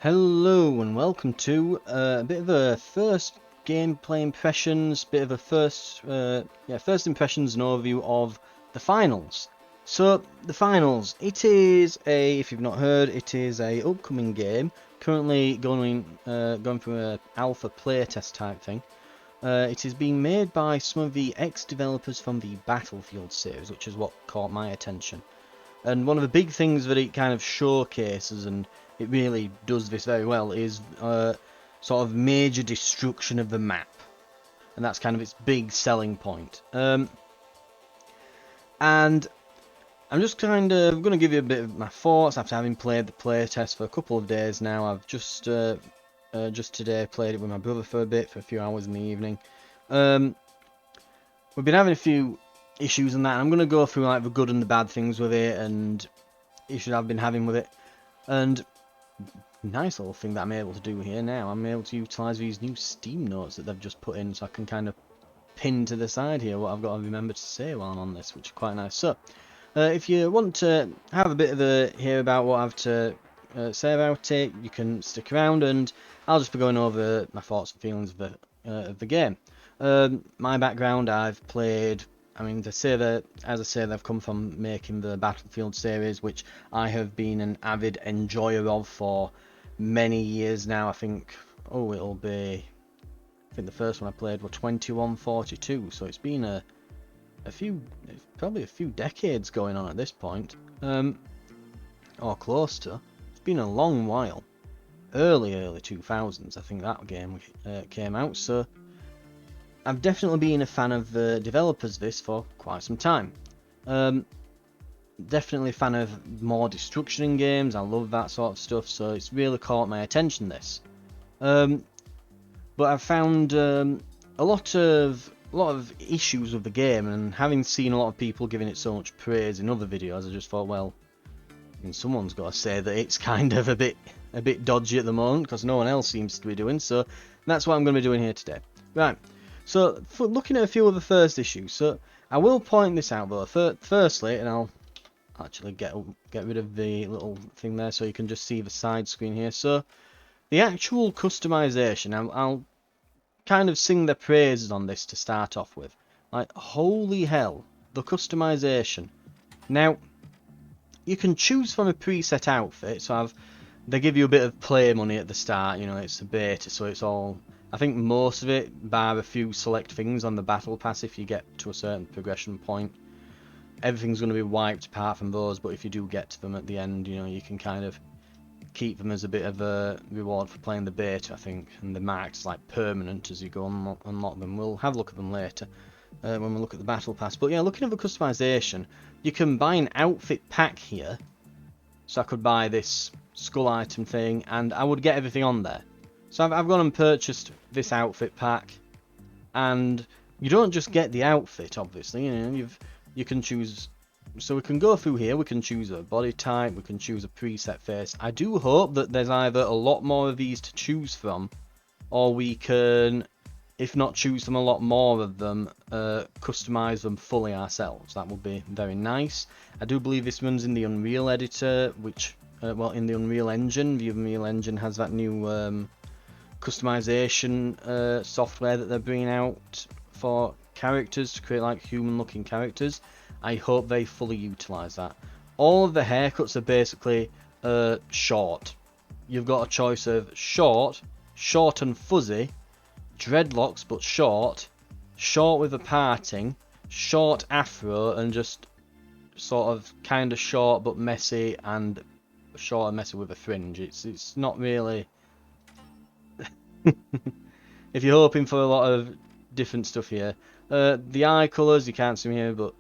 Hello and welcome to a bit of a first gameplay impressions, bit of a first impressions and overview of the finals. So the finals, it is if you've not heard, it is a upcoming game currently going through a alpha playtest type thing. It is being made by some of the ex-developers from the Battlefield series, which is what caught my attention. And one of the big things that it kind of showcases, and it really does this very well, is sort of major destruction of the map. And that's kind of its big selling point. And I'm just kind of going to give you a bit of my thoughts after having played the playtest for a couple of days now. I've just today played it with my brother for a bit, for a few hours in the evening. We've been having a few issues and that, and I'm going to go through like the good and the bad things with it, and issues I've been having with it. And nice little thing that I'm able to do here now, I'm able to utilise these new Steam notes that they've just put in, so I can kind of pin to the side here what I've got to remember to say while I'm on this, which is quite nice. So, if you want to have a bit of a hear about what I have to say about it, you can stick around, and I'll just be going over my thoughts and feelings of the game. My background, I've played. I mean, they say that, as I say, they've come from making the Battlefield series, which I have been an avid enjoyer of for many years now. I think, it'll be. I think the first one I played was 2142, so it's been a few, probably a few decades going on at this point, or close to. It's been a long while. Early 2000s, I think that game came out. So I've definitely been a fan of the developers this for quite some time. Definitely a fan of more destruction in games. I love that sort of stuff, so it's really caught my attention, this. But I've found a lot of issues with the game, and having seen a lot of people giving it so much praise in other videos, I just thought, well, I mean, someone's got to say that it's kind of a bit dodgy at the moment, because no one else seems to be doing. So that's what I'm going to be doing here today. Right. So for looking at a few of the first issues, so I will point this out though. Firstly, and I'll actually get rid of the little thing there, so you can just see the side screen here. So the actual customization, I'll kind of sing the praises on this to start off with. Like, holy hell, the customization. Now, you can choose from a preset outfit, so they give you a bit of play money at the start, you know, it's a beta, so it's all, I think most of it, bar a few select things on the battle pass if you get to a certain progression point. Everything's going to be wiped apart from those, but if you do get to them at the end, you know, you can kind of keep them as a bit of a reward for playing the beta, I think, and they're marked as like permanent as you go and unlock them. We'll have a look at them later when we look at the battle pass. But yeah, looking at the customization, you can buy an outfit pack here. So I could buy this skull item thing, and I would get everything on there. So I've gone and purchased this outfit pack, and you don't just get the outfit, obviously. You know, you can choose. So we can go through here. We can choose a body type. We can choose a preset face. I do hope that there's either a lot more of these to choose from, or we can, if not choose from a lot more of them, customize them fully ourselves. That would be very nice. I do believe this runs in the Unreal editor, which, well, in the Unreal Engine. The Unreal Engine has that new customization software that they're bringing out for characters to create like human-looking characters. I hope they fully utilize that. All of the haircuts are basically short. You've got a choice of short and fuzzy, dreadlocks but short with a parting, short afro, and just sort of kind of short but messy, and short and messy with a fringe. It's not really. If you're hoping for a lot of different stuff here, the eye colours you can't see here, but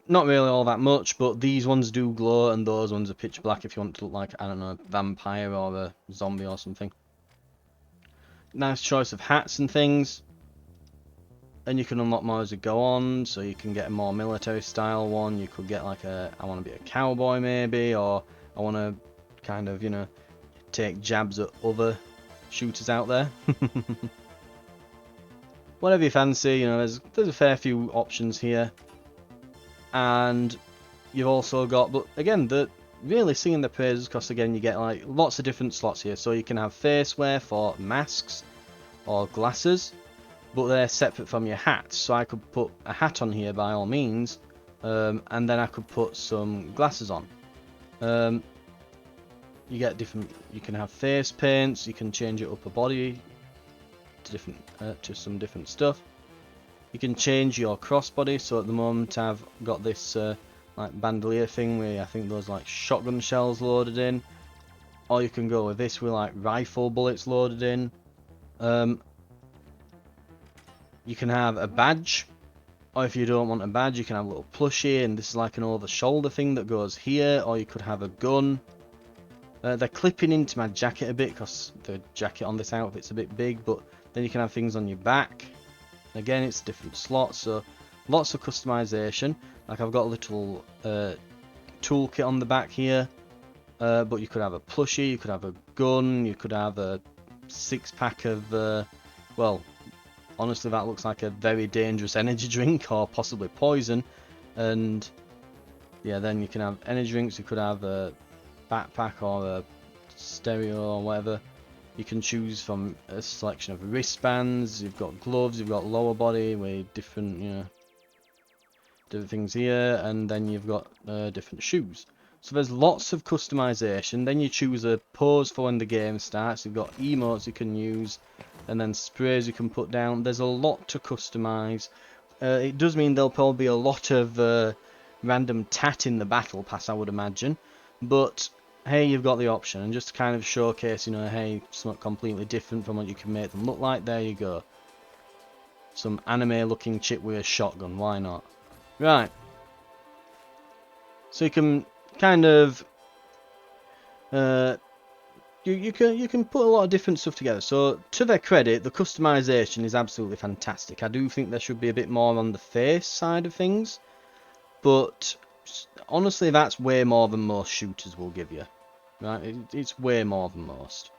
not really all that much. But these ones do glow, and those ones are pitch black. If you want to look like, I don't know, a vampire or a zombie or something. Nice choice of hats and things. And you can unlock more as you go on, so you can get a more military style one. You could get like I want to be a cowboy maybe, or I want to kind of, you know, take jabs at other shooters out there. Whatever you fancy, you know, there's a fair few options here. And you've also got, but again, really singing the praises, because again you get like lots of different slots here. So you can have face wear for masks or glasses, but they're separate from your hats. So I could put a hat on here by all means, and then I could put some glasses on. You get different. You can have face paints. You can change your upper body to different to some different stuff. You can change your crossbody. So at the moment I've got this like bandolier thing where I think there's like shotgun shells loaded in, or you can go with this with like rifle bullets loaded in. You can have a badge, or if you don't want a badge, you can have a little plushie, and this is like an over-shoulder thing that goes here, or you could have a gun. They're clipping into my jacket a bit because the jacket on this outfit's a bit big, but then you can have things on your back. Again, it's different slots, so lots of customization. Like I've got a little toolkit on the back here, but you could have a plushie, you could have a gun, you could have a 6-pack of, well, honestly that looks like a very dangerous energy drink or possibly poison. And yeah, then you can have energy drinks, you could have a backpack or a stereo or whatever. You can choose from a selection of wristbands, you've got gloves, you've got lower body with different, you know, different things here, and then you've got different shoes. So there's lots of customization. Then you choose a pose for when the game starts. You've got emotes you can use, and then sprays you can put down. There's a lot to customize. It does mean there'll probably be a lot of random tat in the battle pass, I would imagine, but hey, you've got the option, and just to kind of showcase, you know, hey, something completely different from what you can make them look like. There you go. Some anime looking chick with a shotgun, why not? Right. So you can kind of you can put a lot of different stuff together. So to their credit, the customization is absolutely fantastic. I do think there should be a bit more on the face side of things, but honestly that's way more than most shooters will give you. Right, it's way more than most.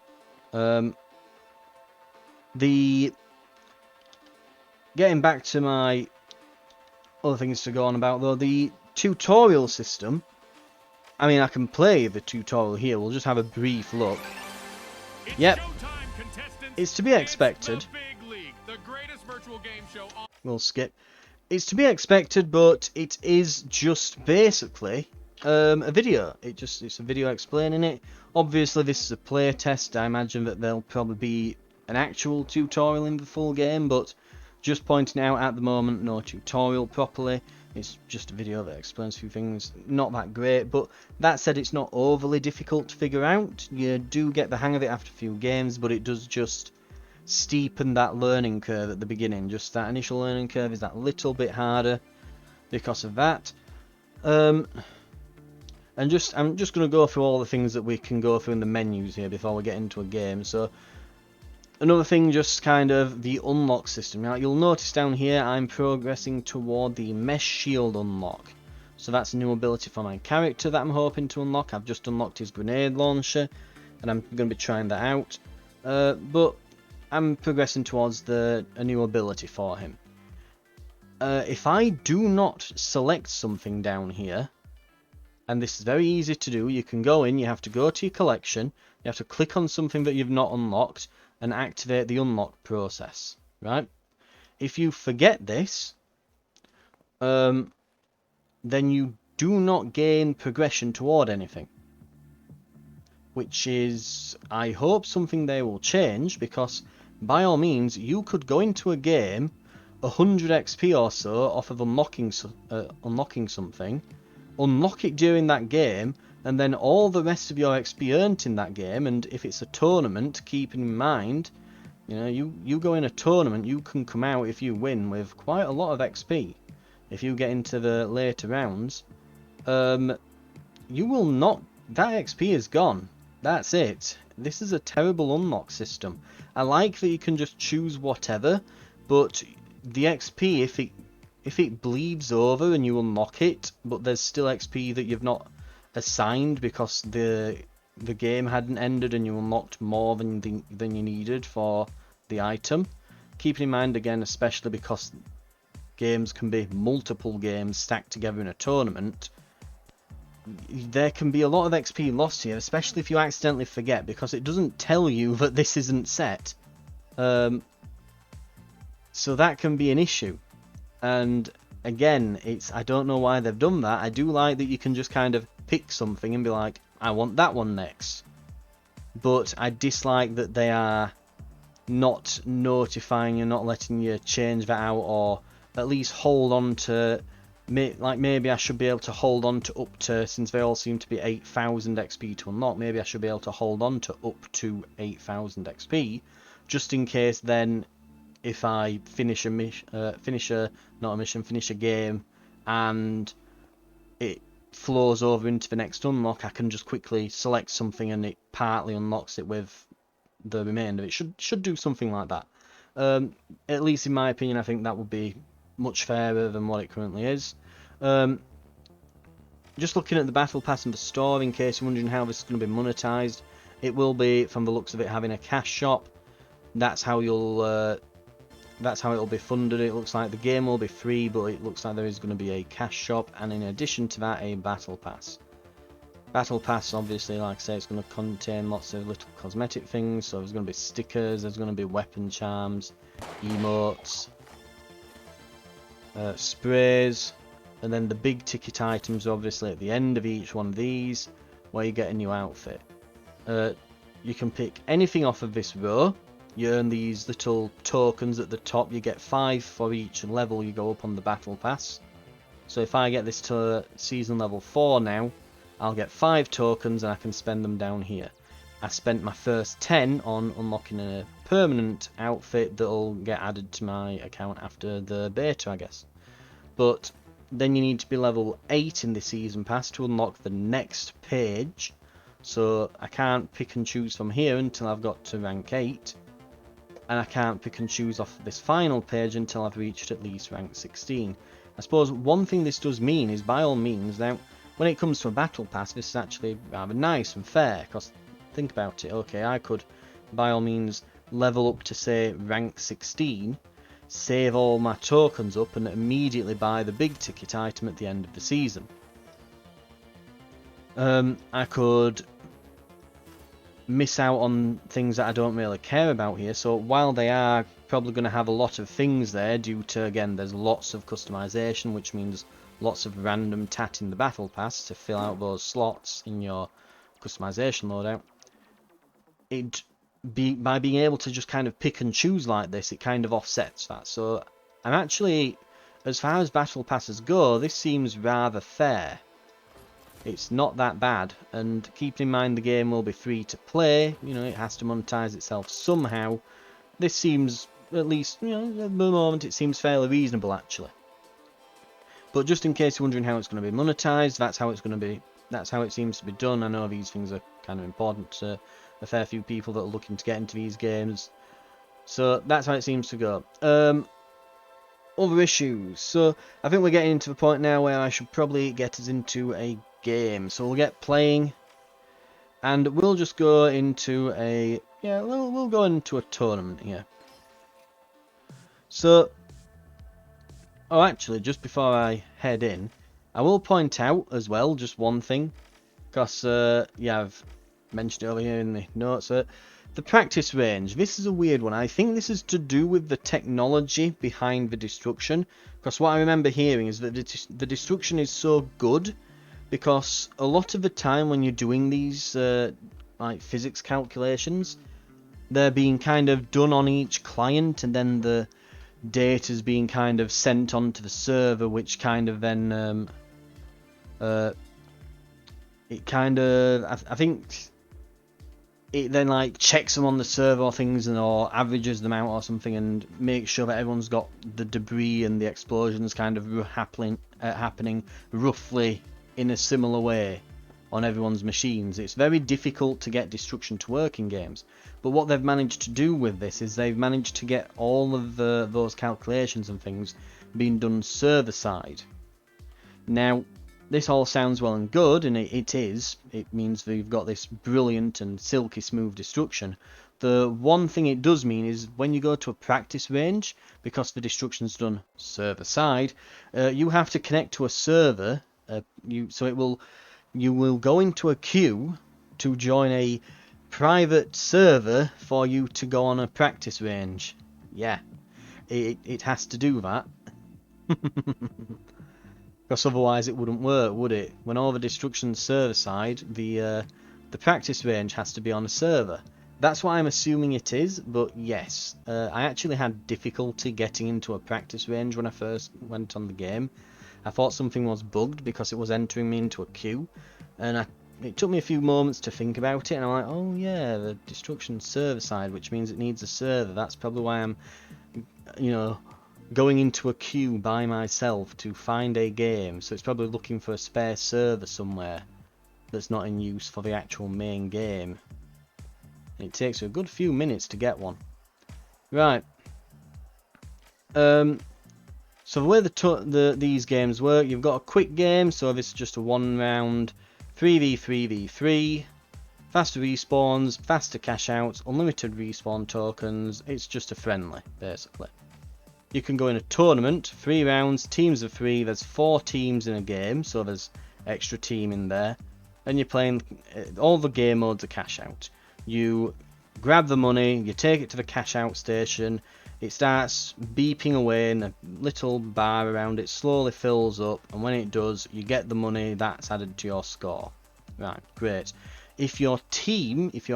Getting back to my other things to go on about though, the tutorial system. I mean, I can play the tutorial here. We'll just have a brief look. Yep, it's to be expected. We'll skip. It's to be expected, but it is just basically a video. It's a video explaining it. Obviously, this is a play test. I imagine that there'll probably be an actual tutorial in the full game, but just pointing out at the moment, no tutorial properly. It's just a video that explains a few things. Not that great, but that said, it's not overly difficult to figure out. You do get the hang of it after a few games, but it does just steepen that learning curve at the beginning. Just that initial learning curve is that little bit harder because of that. And I'm just going to go through all the things that we can go through in the menus here before we get into a game. So another thing, just kind of the unlock system. Now you'll notice down here I'm progressing toward the mesh shield unlock. So that's a new ability for my character that I'm hoping to unlock. I've just unlocked his grenade launcher, and I'm going to be trying that out. But I'm progressing towards a new ability for him. If I do not select something down here, and this is very easy to do, you can go in, you have to go to your collection, you have to click on something that you've not unlocked, and activate the unlock process, right? If you forget this, then you do not gain progression toward anything. Which is, I hope, something they will change, because by all means, you could go into a game 100 XP or so off of unlocking something, unlock it during that game, and then all the rest of your XP earned in that game, and if it's a tournament, keeping in mind, you know, you go in a tournament, you can come out if you win with quite a lot of XP. If you get into the later rounds, you will not, that XP is gone. That's it. This is a terrible unlock system. I like that you can just choose whatever, but the XP, if it bleeds over and you unlock it, but there's still XP that you've not assigned because the game hadn't ended and you unlocked more than you needed for the item. Keeping in mind again, especially because games can be multiple games stacked together in a tournament, there can be a lot of XP lost here, especially if you accidentally forget, because it doesn't tell you that this isn't set. So that can be an issue. And again, I don't know why they've done that. I do like that you can just kind of pick something and be like, I want that one next. But I dislike that they are not notifying you, not letting you change that out, or at least hold on to, like maybe I should be able to hold on to up to, since they all seem to be 8,000 XP to unlock, maybe I should be able to hold on to up to 8,000 XP, just in case then if I finish a game and it flows over into the next unlock, I can just quickly select something and it partly unlocks it with the remainder. It should do something like that. At least in my opinion, I think that would be much fairer than what it currently is. Just looking at the battle pass and the store, in case you're wondering how this is going to be monetized, it will be, from the looks of it, having a cash shop. That's how it'll be funded. It looks like the game will be free, but it looks like there is going to be a cash shop, and in addition to that, a battle pass. Battle pass, obviously, like I say, it's going to contain lots of little cosmetic things. So there's going to be stickers, there's going to be weapon charms, emotes, sprays, and then the big ticket items, obviously, at the end of each one of these, where you get a new outfit. You can pick anything off of this row. You earn these little tokens at the top. You get 5 for each level you go up on the battle pass. So if I get this to season level 4 now, I'll get 5 tokens and I can spend them down here. I spent my first 10 on unlocking a permanent outfit that'll get added to my account after the beta, I guess. But then you need to be level 8 in the season pass to unlock the next page. So I can't pick and choose from here until I've got to rank 8. And I can't pick and choose off this final page until I've reached at least rank 16. I suppose one thing this does mean is, by all means, now when it comes to a battle pass, this is actually rather nice and fair, because think about it, okay, I could by all means level up to, say, rank 16, save all my tokens up and immediately buy the big ticket item at the end of the season. I could miss out on things that I don't really care about here, so while they are probably going to have a lot of things there due to, again, there's lots of customization, which means lots of random tat in the battle pass to fill out those slots in your customization loadout. By being able to just kind of pick and choose like this, it kind of offsets that. So I'm actually, as far as battle passes go, this seems rather fair. It's not that bad, and keep in mind the game will be free to play, you know, it has to monetize itself somehow. This seems, at least, you know, at the moment it seems fairly reasonable actually. But just in case you're wondering how it's going to be monetized, that's how it's going to be. That's how it seems to be done. I know these things are kind of important to a fair few people that are looking to get into these games. So that's how it seems to go. Other issues. So I think we're getting to the point now where I should probably get us into a game. So we'll get playing, and we'll just go into a we'll go into a tournament here. So. Oh, actually, just before I head in, I will point out as well just one thing, because I've mentioned it over here in the notes. The practice range. This is a weird one. I think this is to do with the technology behind the destruction, because what I remember hearing is that the destruction is so good because a lot of the time when you're doing these like physics calculations, they're being kind of done on each client, and then the data's being kind of sent onto the server, which kind of then it kind of I think it then like checks them on the server or things, and or averages them out or something, and makes sure that everyone's got the debris and the explosions kind of happening roughly in a similar way on everyone's machines. It's very difficult to get destruction to work in games, but what they've managed to do with this is they've managed to get all of those calculations and things being done server side. Now this all sounds well and good, and it is. It means that you've got this brilliant and silky smooth destruction. The one thing it does mean is when you go to a practice range, because the destruction's done server side, you have to connect to a server. So it will you will go into a queue to join a private server for you to go on a practice range. Yeah, it has to do that. Because otherwise it wouldn't work, would it? When all the destruction's server side, the practice range has to be on a server. That's what I'm assuming it is, but yes. I actually had difficulty getting into a practice range when I first went on the game. I thought something was bugged because it was entering me into a queue, and it took me a few moments to think about it, and I'm like, oh yeah, the destruction server side, which means it needs a server. That's probably why I'm, you know, going into a queue by myself to find a game. So it's probably looking for a spare server somewhere that's not in use for the actual main game. It takes a good few minutes to get one. Right. So the way these games work, you've got a quick game, so this is just a 1 round 3v3v3, faster respawns, faster cash outs, unlimited respawn tokens. It's just a friendly, basically. You can go in a tournament, 3 rounds, teams of 3, there's 4 teams in a game, so there's extra team in there, and you're playing, all the game modes are cash out. You grab the money, you take it to the cash out station, it starts beeping away in a little bar around it, slowly fills up, and when it does, you get the money, that's added to your score. Right, great. If your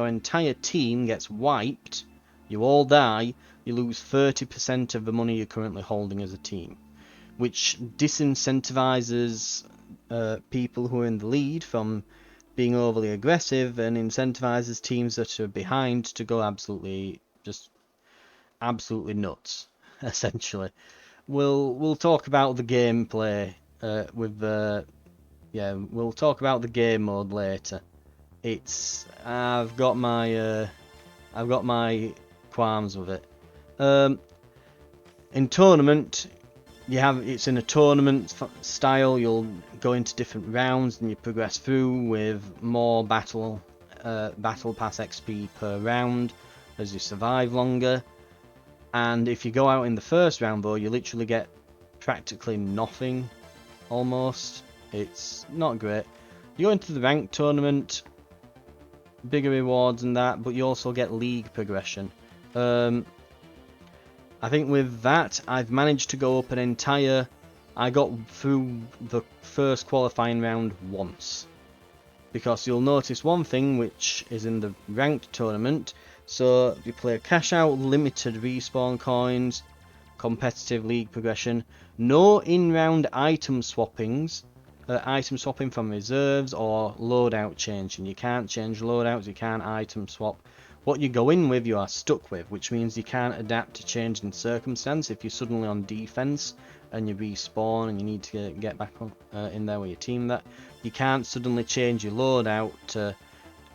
entire team gets wiped, you all die, you lose 30% of the money you're currently holding as a team, which disincentivizes people who are in the lead from being overly aggressive and incentivizes teams that are behind to go absolutely nuts. Essentially, we'll talk about the gameplay we'll talk about the game mode later. I've got my qualms with it. In tournament, it's in a tournament style. You'll go into different rounds and you progress through with more battle pass XP per round as you survive longer. And if you go out in the first round, though, you literally get practically nothing, almost. It's not great. You go into the ranked tournament, bigger rewards and that, but you also get league progression. I think with that, I've managed to go up an entire... I got through the first qualifying round once. Because you'll notice one thing, which is in the ranked tournament. So you play cash out, limited respawn coins, competitive league progression, no in-round item swappings, item swapping from reserves or loadout changing. You can't change loadouts, you can't item swap. What you go in with, you are stuck with, which means you can't adapt to changing circumstance. If you're suddenly on defense and you respawn and you need to get back on, in there with your team, that you can't suddenly change your loadout to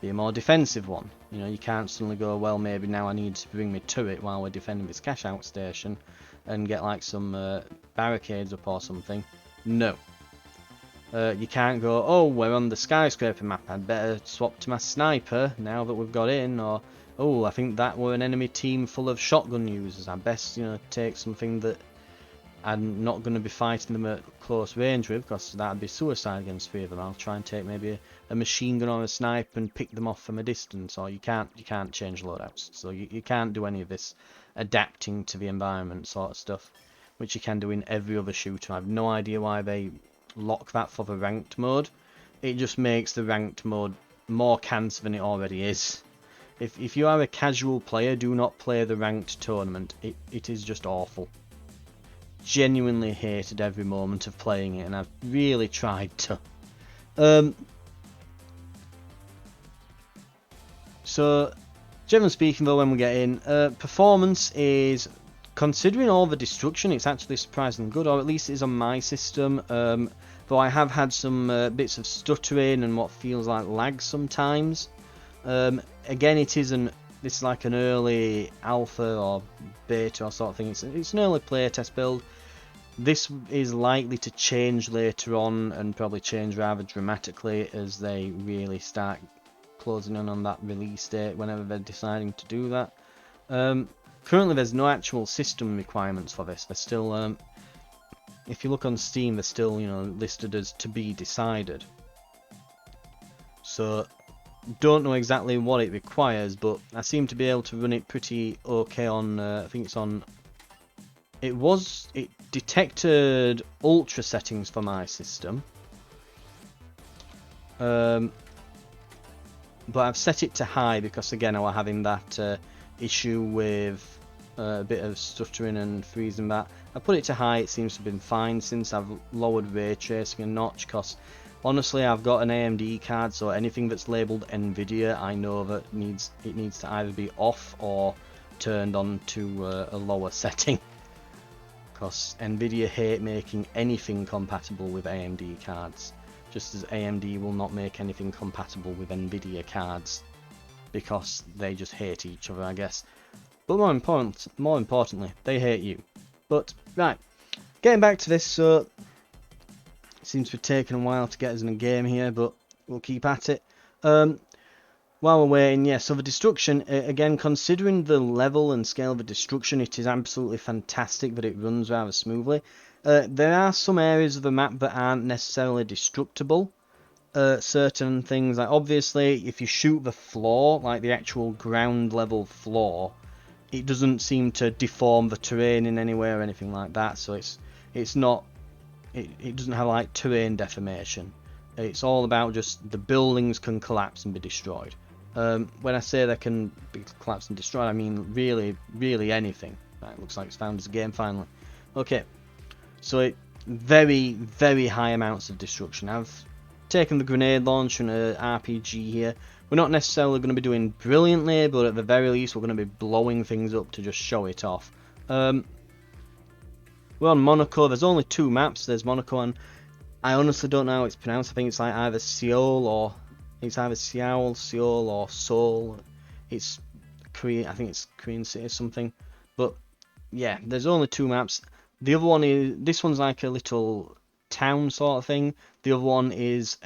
be a more defensive one. You know, you can't suddenly go, well, maybe now I need to bring my turret while we're defending this cash out station and get like some barricades up or something. No. You can't go, oh, we're on the skyscraper map, I'd better swap to my sniper now that we've got in, or oh, I think that were an enemy team full of shotgun users, I best, you know, take something that I'm not going to be fighting them at close range with, because that'd be suicide against 3 of them. I'll try and take maybe a machine gun or a sniper and pick them off from a distance, or you can't change loadouts, so you can't do any of this adapting to the environment sort of stuff, which you can do in every other shooter. I have no idea why they lock that for the ranked mode. It just makes the ranked mode more cancer than it already is. If you are a casual player, do not play the ranked tournament. It is just awful. Genuinely hated every moment of playing it, and I've really tried to. So, generally speaking though, when we get in, performance is, considering all the destruction, it's actually surprisingly good, or at least it is on my system. Though I have had some bits of stuttering and what feels like lag sometimes. Again, this is like an early alpha or beta or sort of thing. It's an early playtest build. This is likely to change later on, and probably change rather dramatically as they really start closing in on that release date whenever they're deciding to do that. Currently there's no actual system requirements for this. They're still, if you look on Steam, they're still, you know, listed as to be decided. So don't know exactly what it requires, but I seem to be able to run it pretty okay on, I think it's on, it detected ultra settings for my system. But I've set it to high because again I was having that issue with a bit of stuttering and freezing that. I put it to high, it seems to have been fine since I've lowered ray tracing a notch, because honestly I've got an AMD card, so anything that's labelled NVIDIA I know that it needs to either be off or turned on to a lower setting, because NVIDIA hate making anything compatible with AMD cards, just as AMD will not make anything compatible with NVIDIA cards because they just hate each other, I guess. But more importantly, they hate you. But right, getting back to this, so it seems to have taken a while to get us in a game here, but we'll keep at it. While we're waiting, yeah, so the destruction, again, considering the level and scale of the destruction, it is absolutely fantastic that it runs rather smoothly. There are some areas of the map that aren't necessarily destructible. Certain things, like obviously if you shoot the floor, like the actual ground level floor, it doesn't seem to deform the terrain in any way or anything like that, so it doesn't have like terrain deformation. It's all about just the buildings can collapse and be destroyed. When I say they can be collapsed and destroyed, I mean really anything. Right, looks like it's found us a game finally. Okay, so very high amounts of destruction. I've taken the grenade launcher and a RPG here. We're not necessarily going to be doing brilliantly, but at the very least we're going to be blowing things up to just show it off. We're on Monaco. There's only 2 maps. There's Monaco and I honestly don't know how it's pronounced. I think it's like either Seoul or Seoul or Seoul. It's Korean. I think it's Korean City or something. But yeah, there's only 2 maps. The other one is, this one's like a little town sort of thing. The other one is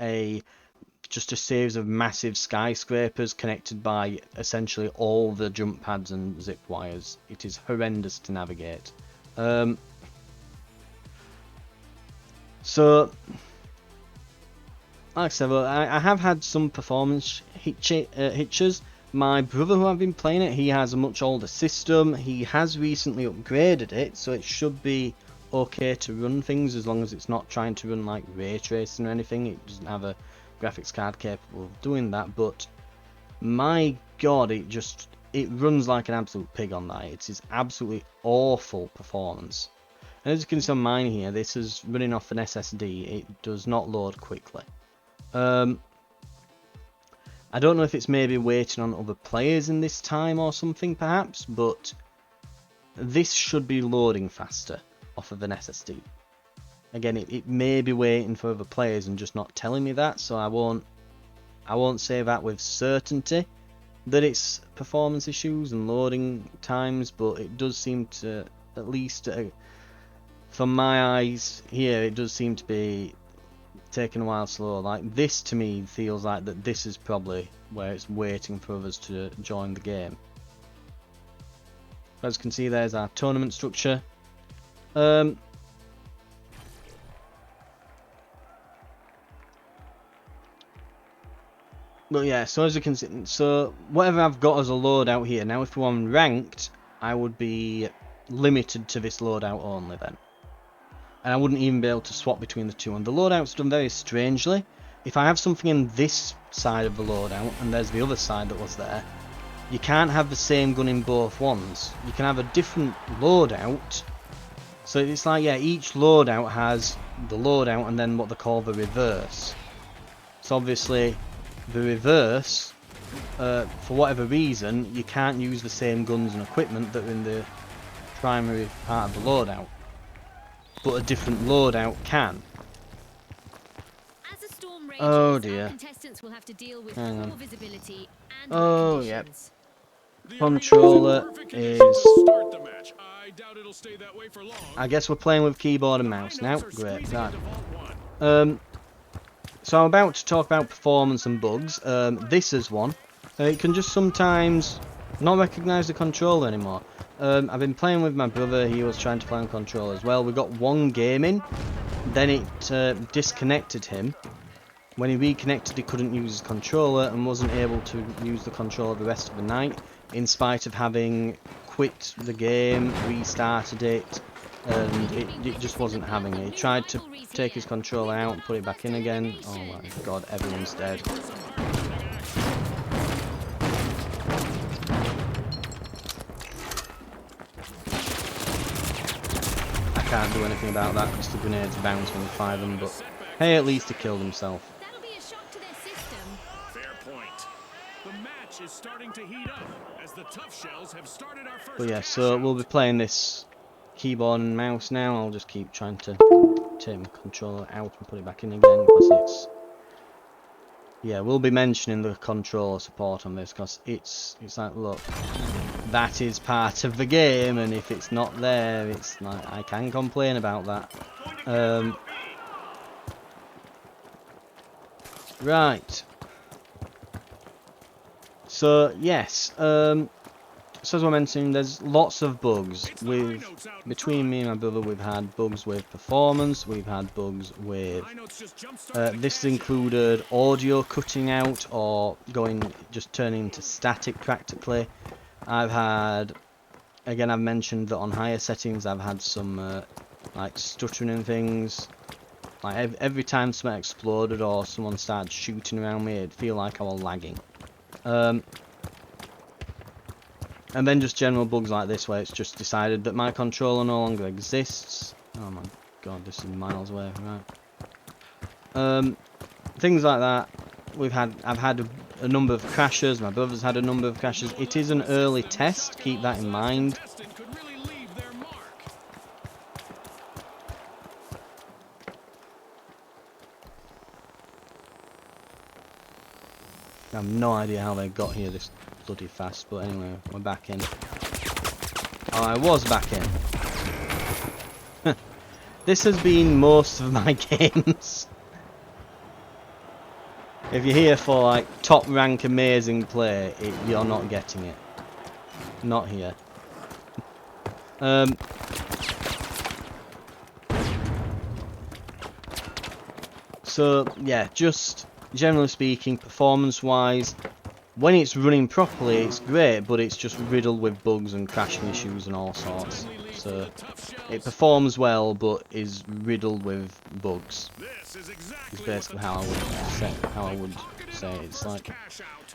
just a series of massive skyscrapers connected by essentially all the jump pads and zip wires. It is horrendous to navigate. So, like I said, I have had some performance hitches. My brother, who I've been playing it, he has a much older system. He has recently upgraded it, so it should be okay to run things as long as it's not trying to run like ray tracing or anything. It doesn't have a graphics card capable of doing that, but my god, it runs like an absolute pig on that. It's absolutely awful performance. And as you can see on mine here, this is running off an SSD. It does not load quickly. I don't know if it's maybe waiting on other players in this time or something perhaps, but this should be loading faster off of an SSD. Again, it may be waiting for other players and just not telling me that, so I won't say that with certainty that it's performance issues and loading times, but it does seem to, at least from my eyes here, it does seem to be taking a while slow. Like this to me feels like that this is probably where it's waiting for others to join the game. As you can see, there's our tournament structure. But yeah, so as you can see, so whatever I've got as a loadout here, now if we're on ranked, I would be limited to this loadout only then. And I wouldn't even be able to swap between the two. And the loadout's done very strangely. If I have something in this side of the loadout, and there's the other side that was there, you can't have the same gun in both ones. You can have a different loadout. So it's like, yeah, each loadout has the loadout and then what they call the reverse. So obviously, the reverse, for whatever reason, you can't use the same guns and equipment that are in the primary part of the loadout. But a different loadout can. As a storm rages, Oh dear. contestants will have to deal with Hang on. poor visibility and Oh wet yep. conditions. Controller is... Start the match. I doubt it'll stay that way for long. I guess we're playing with keyboard and mouse now. Lineups are Great. squeezing Right. into Vault 1. So I'm about to talk about performance and bugs. This is one. It can just sometimes not recognise the controller anymore. I've been playing with my brother. He was trying to play on controller as well. We got one game in, then it disconnected him, When he reconnected, he couldn't use his controller and wasn't able to use the controller the rest of the night, in spite of having quit the game, restarted it, and it just wasn't having it. He tried to take his controller out and put it back in again. Oh my god, everyone's dead. I can't do anything about that because the grenades bounce when you fire them, but hey, at least he killed himself. That'll be a shock to their system. Fair point. The match is starting to heat up as the tough shells have started our first. But yeah, so we'll be playing this keyboard and mouse now. I'll just keep trying to take my controller out and put it back in again because it's... Yeah, we'll be mentioning the controller support on this because it's like, look, that is part of the game, and if it's not there, it's like, I can complain about that. Right. So yes, so as I mentioned, there's lots of bugs. Between me and my brother, we've had bugs with performance, we've had bugs with this included audio cutting out or just turning into static practically. I've had, again, I've mentioned that on higher settings I've had some like stuttering and things. Like every time something exploded or someone started shooting around me, it'd feel like I was lagging. And then just general bugs like this where it's just decided that my controller no longer exists. Oh my god, this is miles away, right. Things like that. I've had a number of crashes, my brother's had a number of crashes. It is an early test, keep that in mind. I have no idea how they got here this bloody fast, but anyway, we're back in. Oh, I was back in. This has been most of my games. If you're here for like top rank amazing play, you're not getting it. Not here. So yeah, just generally speaking, performance-wise, when it's running properly, it's great, but it's just riddled with bugs and crashing issues and all sorts. So it performs well, but is riddled with bugs. Is basically how I would say it. It's like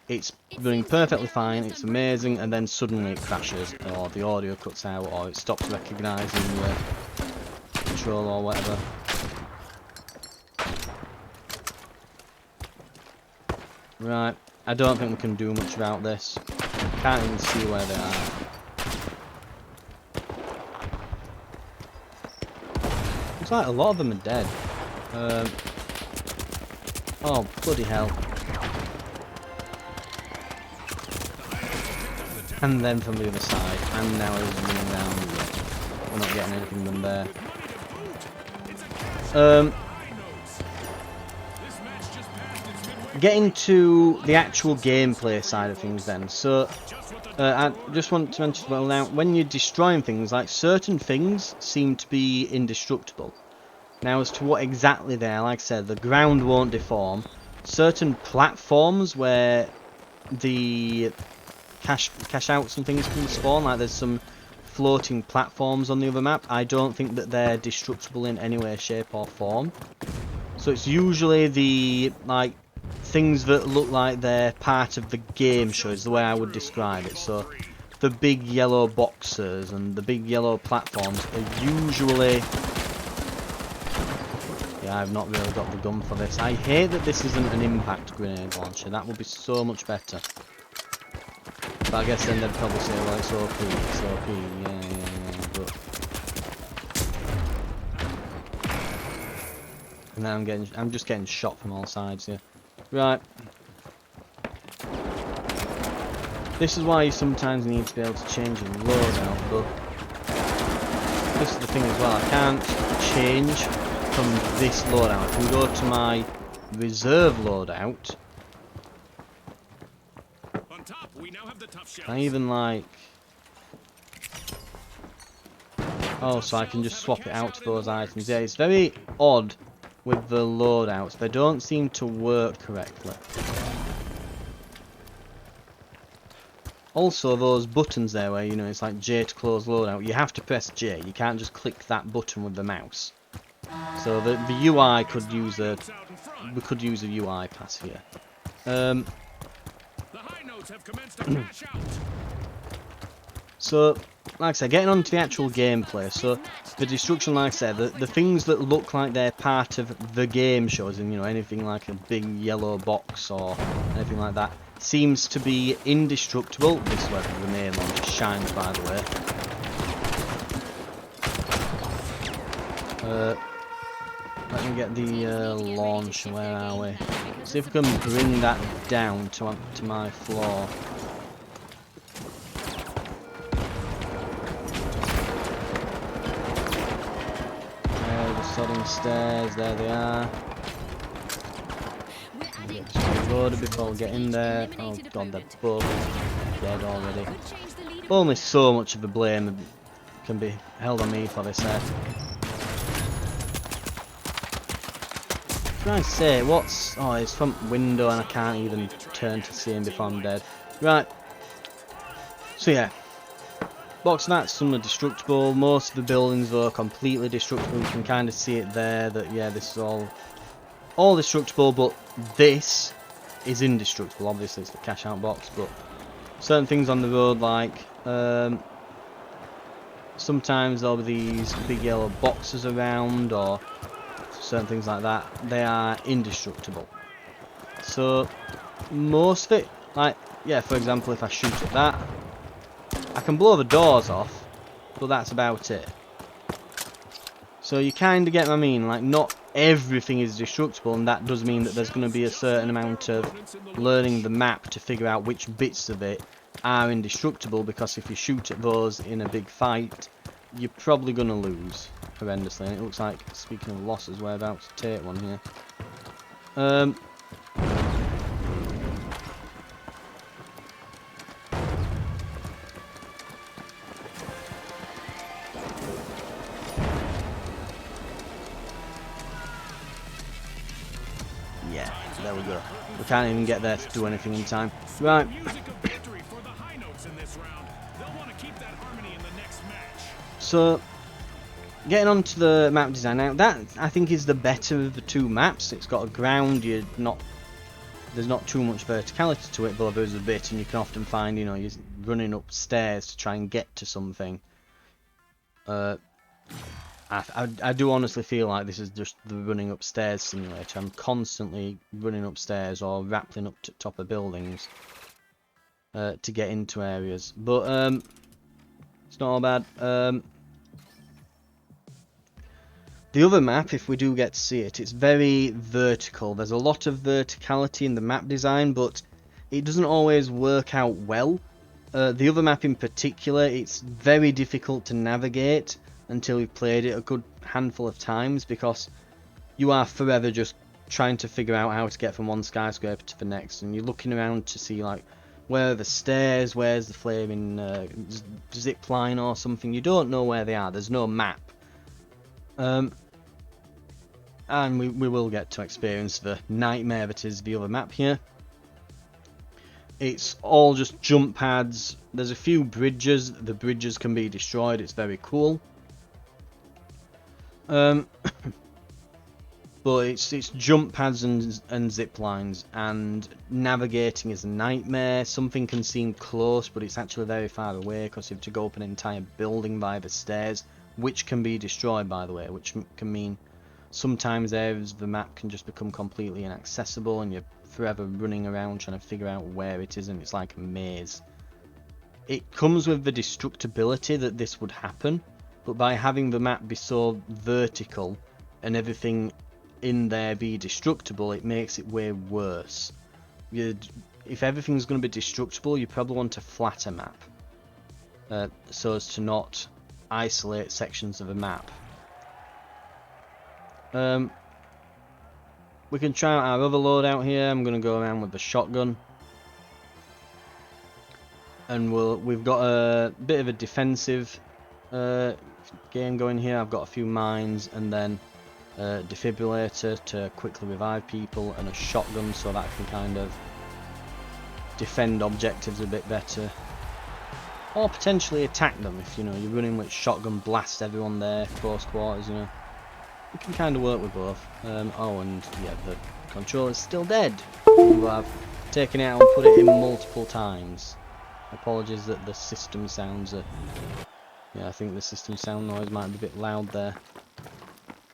it's running perfectly fine, it's amazing, and then suddenly it crashes, or the audio cuts out, or it stops recognising the control or whatever. Right, I don't think we can do much about this. Can't even see where they are. Looks like a lot of them are dead. Oh, bloody hell. And then from the other side, and now he's running down. We're not getting anything done there. Getting to the actual gameplay side of things then, so I just want to mention, well now, when you're destroying things, like certain things seem to be indestructible. Now as to what exactly they are, like I said, the ground won't deform. Certain platforms where the cash outs and things can spawn, like there's some floating platforms on the other map, I don't think that they're destructible in any way, shape or form. So it's usually the, like, things that look like they're part of the game show is the way I would describe it. So the big yellow boxes and the big yellow platforms are usually... Yeah, I've not really got the gun for this. I hate that this isn't an impact grenade launcher. That would be so much better. But I guess then they'd probably say, well, it's OP, it's OP, yeah, but... And then I'm just getting shot from all sides here. Right. This is why you sometimes need to be able to change your loadout, but this is the thing as well, I can't change from this loadout. I can go to my reserve loadout. On top, we now have the tough shells. I even like... Oh, so I can just swap it out to those items. Yeah, it's very odd with the loadouts. They don't seem to work correctly. Also, those buttons there where, you know, it's like J to close loadout, you have to press J. You can't just click that button with the mouse. So the UI could use a... we could use a UI pass here. The high notes have commenced to crash out. So, like I said, getting on to the actual gameplay. So, the destruction, like I said, the things that look like they're part of the game shows, and you know, anything like a big yellow box or anything like that, seems to be indestructible. This is where the grenade launcher shines, by the way. Let me get the launcher. Where are we? See if we can bring that down to my floor. Sodding stairs, there they are. Get this reloaded before we get in there. Oh god, they're both dead already. Only so much of the blame can be held on me for this there. Can I say, what's... oh, it's front window and I can't even turn to see him before I'm dead. Right. So yeah. Box mats, some are destructible. Most of the buildings though are completely destructible. You can kind of see it there that, yeah, this is all destructible, but this is indestructible. Obviously it's the cash out box, but certain things on the road, like sometimes there'll be these big yellow boxes around, or certain things like that, they are indestructible. So most of it, like, yeah, for example, if I shoot at that, I can blow the doors off, but that's about it. So you kind of get what I mean, like, not everything is destructible, and that does mean that there's going to be a certain amount of learning the map to figure out which bits of it are indestructible, because if you shoot at those in a big fight, you're probably going to lose horrendously. And it looks like, speaking of losses, we're about to take one here. Yeah, there we go. We can't even get there to do anything in time. Right. So, getting on to the map design now, that I think is the better of the two maps. It's got a ground, there's not too much verticality to it, but there's a bit, and you can often find, you know, you're running up stairs to try and get to something. I do honestly feel like this is just the running upstairs simulator. I'm constantly running upstairs or rappelling up to top of buildings to get into areas, but it's not all bad. The other map, if we do get to see it, it's very vertical. There's a lot of verticality in the map design, but it doesn't always work out well. The other map in particular, it's very difficult to navigate until you've played it a good handful of times, because you are forever just trying to figure out how to get from one skyscraper to the next, and you're looking around to see, like, where are the stairs, where's the flaming zip line or something. You don't know where they are. There's no map. And we will get to experience the nightmare that is the other map here. It's all just jump pads. There's a few bridges. The bridges can be destroyed. It's very cool. But it's jump pads and zip lines, and navigating is a nightmare. Something can seem close, but it's actually very far away, because you have to go up an entire building by the stairs, which can be destroyed, by the way, which can mean sometimes areas of the map can just become completely inaccessible, and you're forever running around trying to figure out where it is, and it's like a maze. It comes with the destructibility that this would happen, but by having the map be so vertical and everything in there be destructible, it makes it way worse. If everything's going to be destructible, you probably want a flatter map, so as to not isolate sections of a map. We can try out our other loadout here. I'm going to go around with the shotgun, and we've got a bit of a defensive game going here. I've got a few mines, and then defibrillator to quickly revive people, and a shotgun so that I can kind of defend objectives a bit better, or potentially attack them if, you know, you're running with shotgun, blast everyone there, close quarters, you know. You can kind of work with both. Oh, and yeah, the controller's still dead. I've taken it out and put it in multiple times. Apologies that the system sounds yeah, I think the system sound noise might be a bit loud there.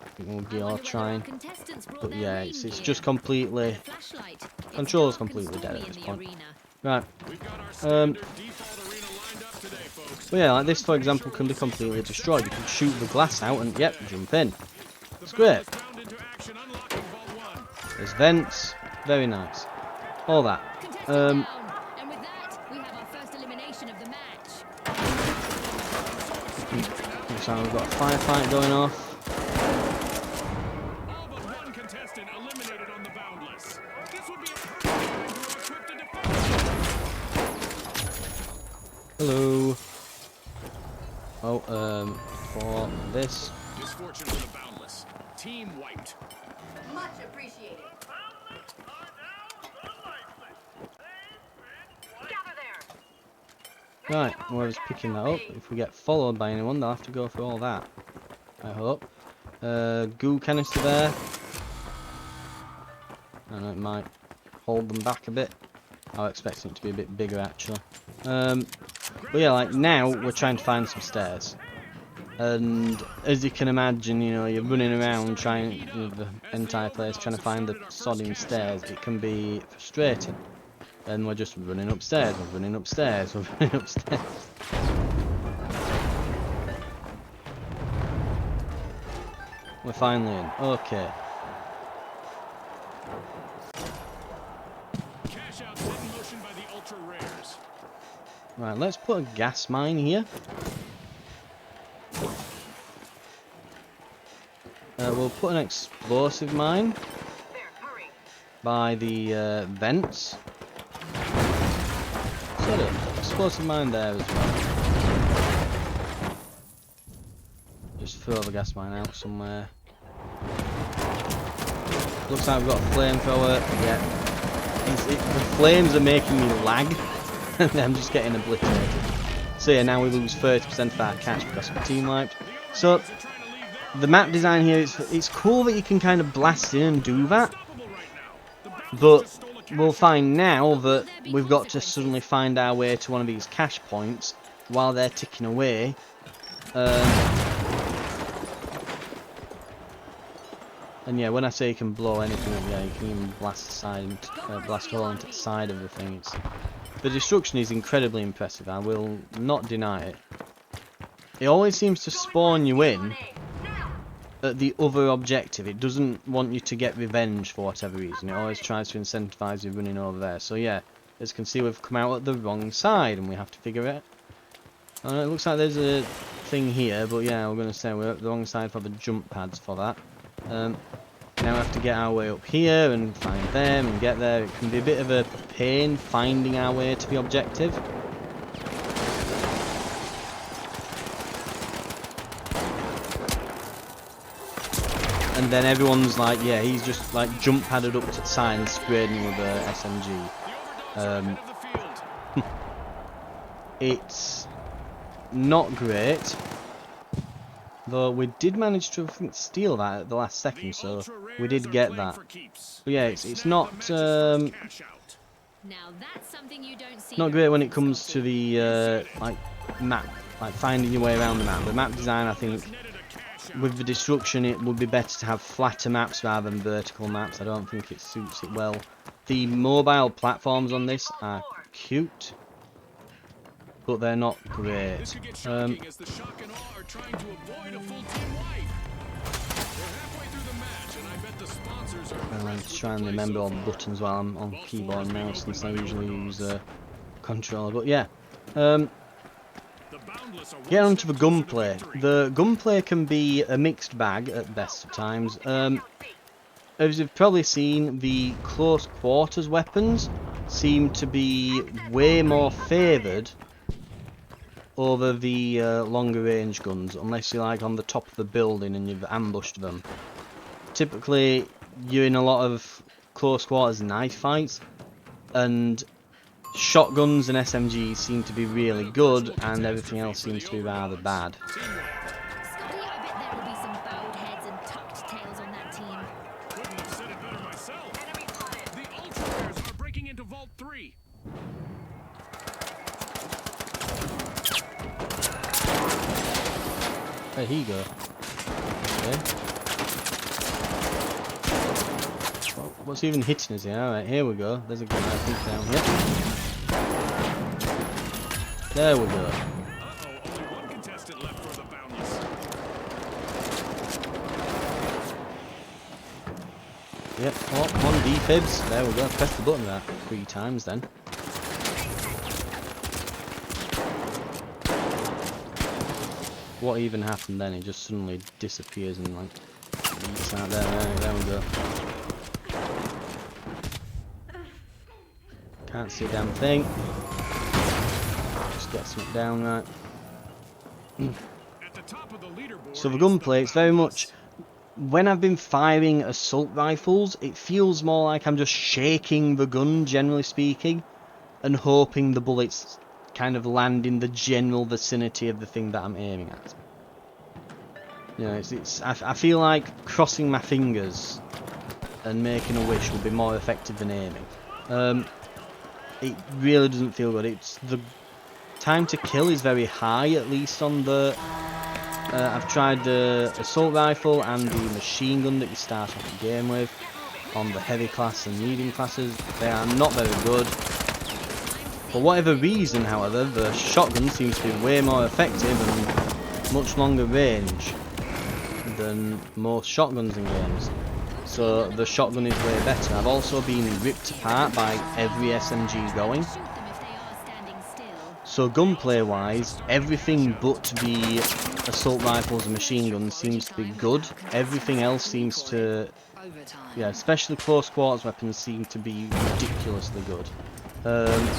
I think we'll be all trying. But yeah, it's just completely... Controller's completely dead at this point. Right. But yeah, like this for example can be completely destroyed. You can shoot the glass out and, yep, jump in. It's great. There's vents. Very nice. All that. And with that, we have our first elimination of the match. Looks like we've got a firefight going off. All but one contestant eliminated on the Boundless. This would be a perfect time to equip the defense. Hello. Oh, for this. Misfortune for the Boundless. Team wiped. Much appreciated. Gather there. Right, whoever's picking that up, if we get followed by anyone, they'll have to go through all that. I hope. Goo canister there. I know it might hold them back a bit. I was expecting it to be a bit bigger actually. But yeah, like now we're trying to find some stairs. And as you can imagine, you know, you're running around trying, you know, the entire place trying to find the sodding stairs. It can be frustrating. And we're just running upstairs, we're running upstairs, we're running upstairs. We're finally in. Okay. Cash out set in motion by the ultra rares. Right, let's put a gas mine here. We'll put an explosive mine There, hurry. by the vents. Sort of explosive mine there as well. Just throw the gas mine out somewhere. Looks like we've got a flamethrower. Yeah. The flames are making me lag. I'm just getting obliterated. So yeah, now we lose 30% of our cash because we're team wiped. So the map design here, it's cool that you can kind of blast in and do that. But we'll find now that we've got to suddenly find our way to one of these cache points while they're ticking away. And yeah, when I say you can blow anything up, yeah, you can even blast the side, blast a hole into the side of the thing. The destruction is incredibly impressive. I will not deny it. It always seems to spawn you in at the other objective. It doesn't want you to get revenge for whatever reason. It always tries to incentivize you running over there. So yeah, as you can see, we've come out at the wrong side and we have to figure it out. It looks like there's a thing here, but yeah, we're going to say we're at the wrong side for the jump pads for that. Now we have to get our way up here and find them and get there. It can be a bit of a pain finding our way to the objective. And then everyone's like, yeah, he's just like jump padded up to the side and sprayed me with a SMG. It's not great, though we did manage to, I think, steal that at the last second, so we did get that. But yeah, it's not Now that's something you don't see not great when it comes to the like map, like finding your way around the map. The map design, I think, with the destruction, it would be better to have flatter maps rather than vertical maps. I don't think it suits it well. The mobile platforms on this are cute, but they're not great. I'm trying to remember all the buttons while I'm on keyboard and mouse, since I usually use a controller. But yeah, get onto the gunplay. The gunplay can be a mixed bag at best of times. As you've probably seen, the close quarters weapons seem to be way more favoured over the longer range guns, unless you're like on the top of the building and you've ambushed them. typically you're in a lot of close quarters knife fights, and shotguns and SMGs seem to be really good, and everything else seems to be rather bad. Scotty, I bet there will be some bowed heads and tucked tails on that team. Couldn't have said it better myself. Enemy spotted. The Ultra Rares are breaking into Vault 3. There you go. Okay. What's even hitting us here? Alright, here we go. There's a guy I think down here. There we go. Uh-oh, only one contestant left for the Boundless. Yep, oh, come on, defibs. There we go. Press the button that 3 times then. What even happened then? It just suddenly disappears and like leaks out there. There we go. Can't see a damn thing. Just get something down right. At the top of the leaderboard. So the is gunplay, it's very Boundless. much when I've been firing assault rifles, it feels more like I'm just shaking the gun, generally speaking, and hoping the bullets kind of land in the general vicinity of the thing that I'm aiming at. You know, I feel like crossing my fingers and making a wish would be more effective than aiming. It really doesn't feel good. It's the time to kill is very high, at least on the. I've tried the assault rifle and the machine gun that you start off the game with on the heavy class and medium classes. They are not very good. For whatever reason, however, the shotgun seems to be way more effective and much longer range than most shotguns in games. So the shotgun is way better. I've also been ripped apart by every SMG going. Shoot them if they are standing still. So gunplay wise, everything but the assault rifles and machine guns seems to be good. Everything else seems to, yeah, especially close quarters weapons seem to be ridiculously good. And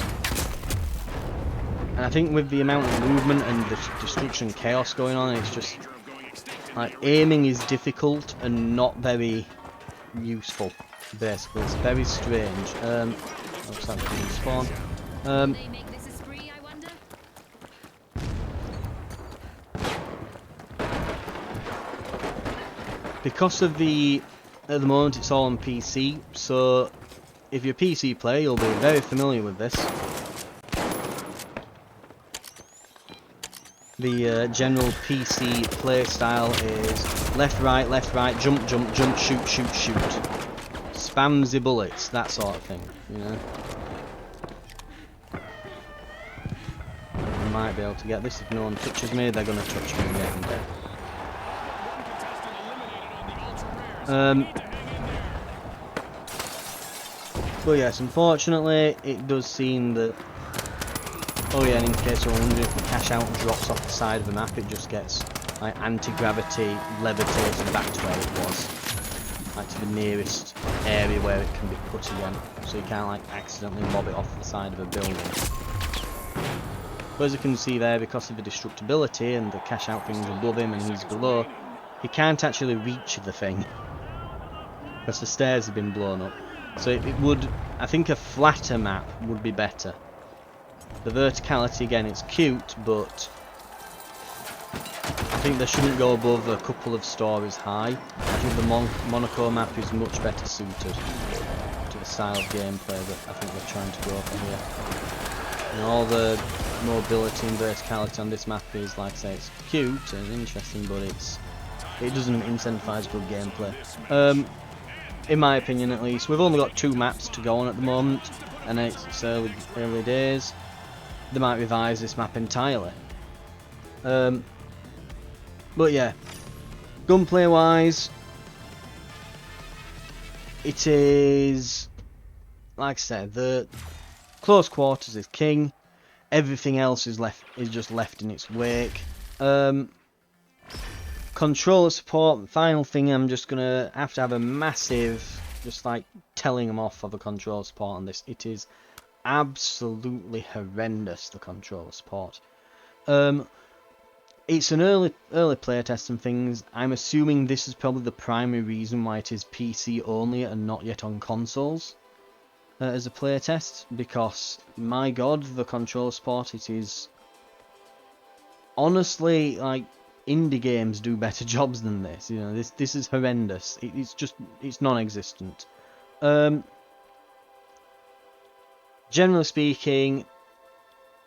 I think with the amount of movement and the destruction and chaos going on, it's just like aiming is difficult and not very useful. Basically, it's very strange. Looks like we can spawn. They make this a spree, I wonder? Because of the, at the moment it's all on PC, so if you're a PC player, you'll be very familiar with this. The general PC play style is left, right, jump, jump, jump, shoot, shoot, shoot. Spam the bullets, that sort of thing, you know. I might be able to get this if no one touches me, they're going to touch me and I'm dead. But yes, unfortunately, it does seem that. Oh yeah, and in case you're wondering, if the cash out drops off the side of the map, it just gets like anti-gravity levitated back to where it was, like to the nearest area where it can be put again, so you can't like accidentally lob it off the side of a building. But as you can see there, because of the destructibility and the cash out things above him and he's below, he can't actually reach the thing because the stairs have been blown up. So it would, I think a flatter map would be better. The verticality, again, it's cute, but I think they shouldn't go above a couple of stories high. I think the Monaco map is much better suited to the style of gameplay that I think they're trying to go for here. And all the mobility and verticality on this map is, like I say, it's cute and interesting, but it doesn't incentivise good gameplay. In my opinion, at least. We've only got 2 maps to go on at the moment, and it's early days. They might revise this map entirely. But yeah, gunplay wise, it is, like I said, the close quarters is king. Everything else is just left in its wake. Controller support, final thing, I'm just gonna have to have a massive, just like telling them off of a controller support on this. It is absolutely horrendous, the controller support. it's an early playtest and things. I'm assuming this is probably the primary reason why it is PC only and not yet on consoles as a playtest, because my god, the controller support, it is honestly, like, indie games do better jobs than this. You know, this is horrendous. It's non-existent. Generally speaking,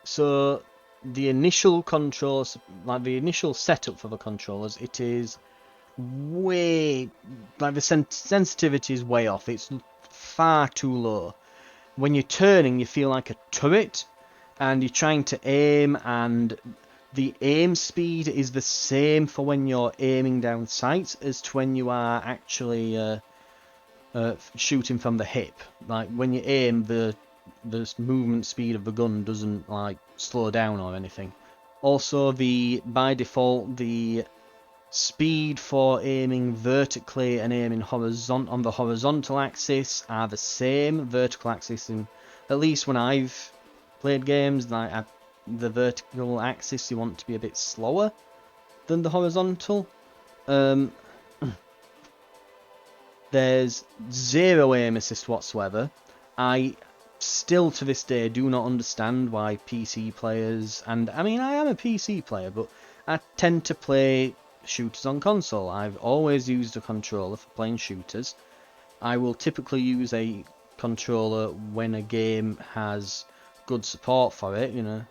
so the initial controls, like the initial setup for the controllers, it is way, like the sensitivity is way off. It's far too low. When you're turning, you feel like a turret, and you're trying to aim, and the aim speed is the same for when you're aiming down sights as to when you are actually shooting from the hip. Like when you aim, the movement speed of the gun doesn't like slow down or anything. Also, by default, the speed for aiming vertically and aiming on the horizontal axis are the same. Vertical axis, at least when I've played games, like the vertical axis, you want to be a bit slower than the horizontal. There's zero aim assist whatsoever. I still to this day do not understand why PC players, and I mean I am a PC player, but I tend to play shooters on console. I've always used a controller for playing shooters. I will typically use a controller when a game has good support for it, you know.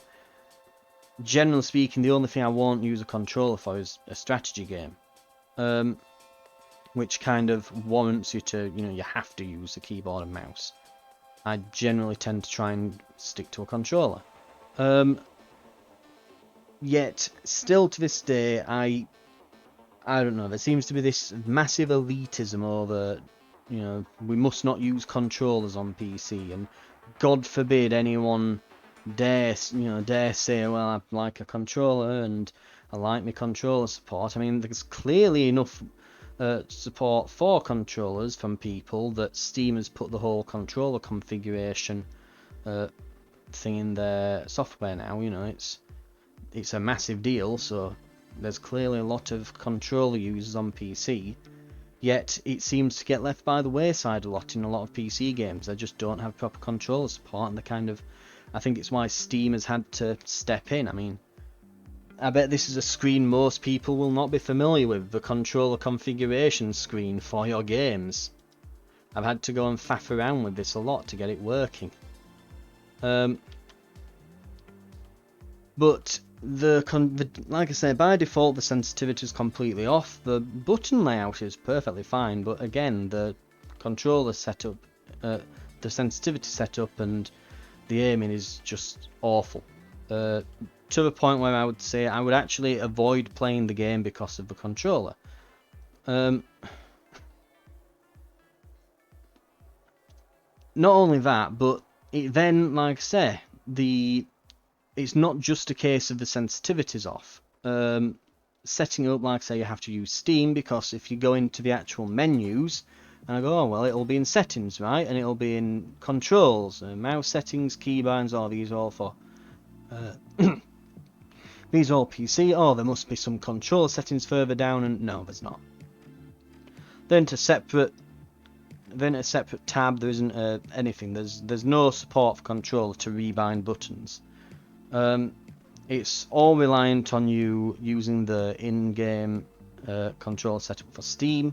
Generally speaking, the only thing I won't use a controller for is a strategy game, which kind of warrants you to, you know, you have to use a keyboard and mouse. I generally tend to try and stick to a controller. Yet, still to this day, I don't know, there seems to be this massive elitism over, you know, we must not use controllers on PC, and God forbid anyone dare say, well, I like a controller and I like my controller support. I mean, there's clearly enough support for controllers from people that Steam has put the whole controller configuration thing in their software now. You know, it's a massive deal, so there's clearly a lot of controller users on PC, yet it seems to get left by the wayside a lot in a lot of PC games. They just don't have proper controller support, and I think it's why Steam has had to step in. I mean, I bet this is a screen most people will not be familiar with, the controller configuration screen for your games. I've had to go and faff around with this a lot to get it working. But like I say, by default the sensitivity is completely off. The button layout is perfectly fine, but again, the controller setup, the sensitivity setup and the aiming is just awful. To the point where I would say I would actually avoid playing the game because of the controller. Not only that, but it then, like I say, it's not just a case of the sensitivity's off. Setting up, like I say, you have to use Steam, because if you go into the actual menus, and I go, oh well, it'll be in settings, right? And it'll be in controls, mouse settings, keybinds, all these all for these are all PC. Oh, there must be some control settings further down, and no, there's not. Then a separate tab, there isn't anything. There's no support for controller to rebind buttons. It's all reliant on you using the in-game control setup for Steam.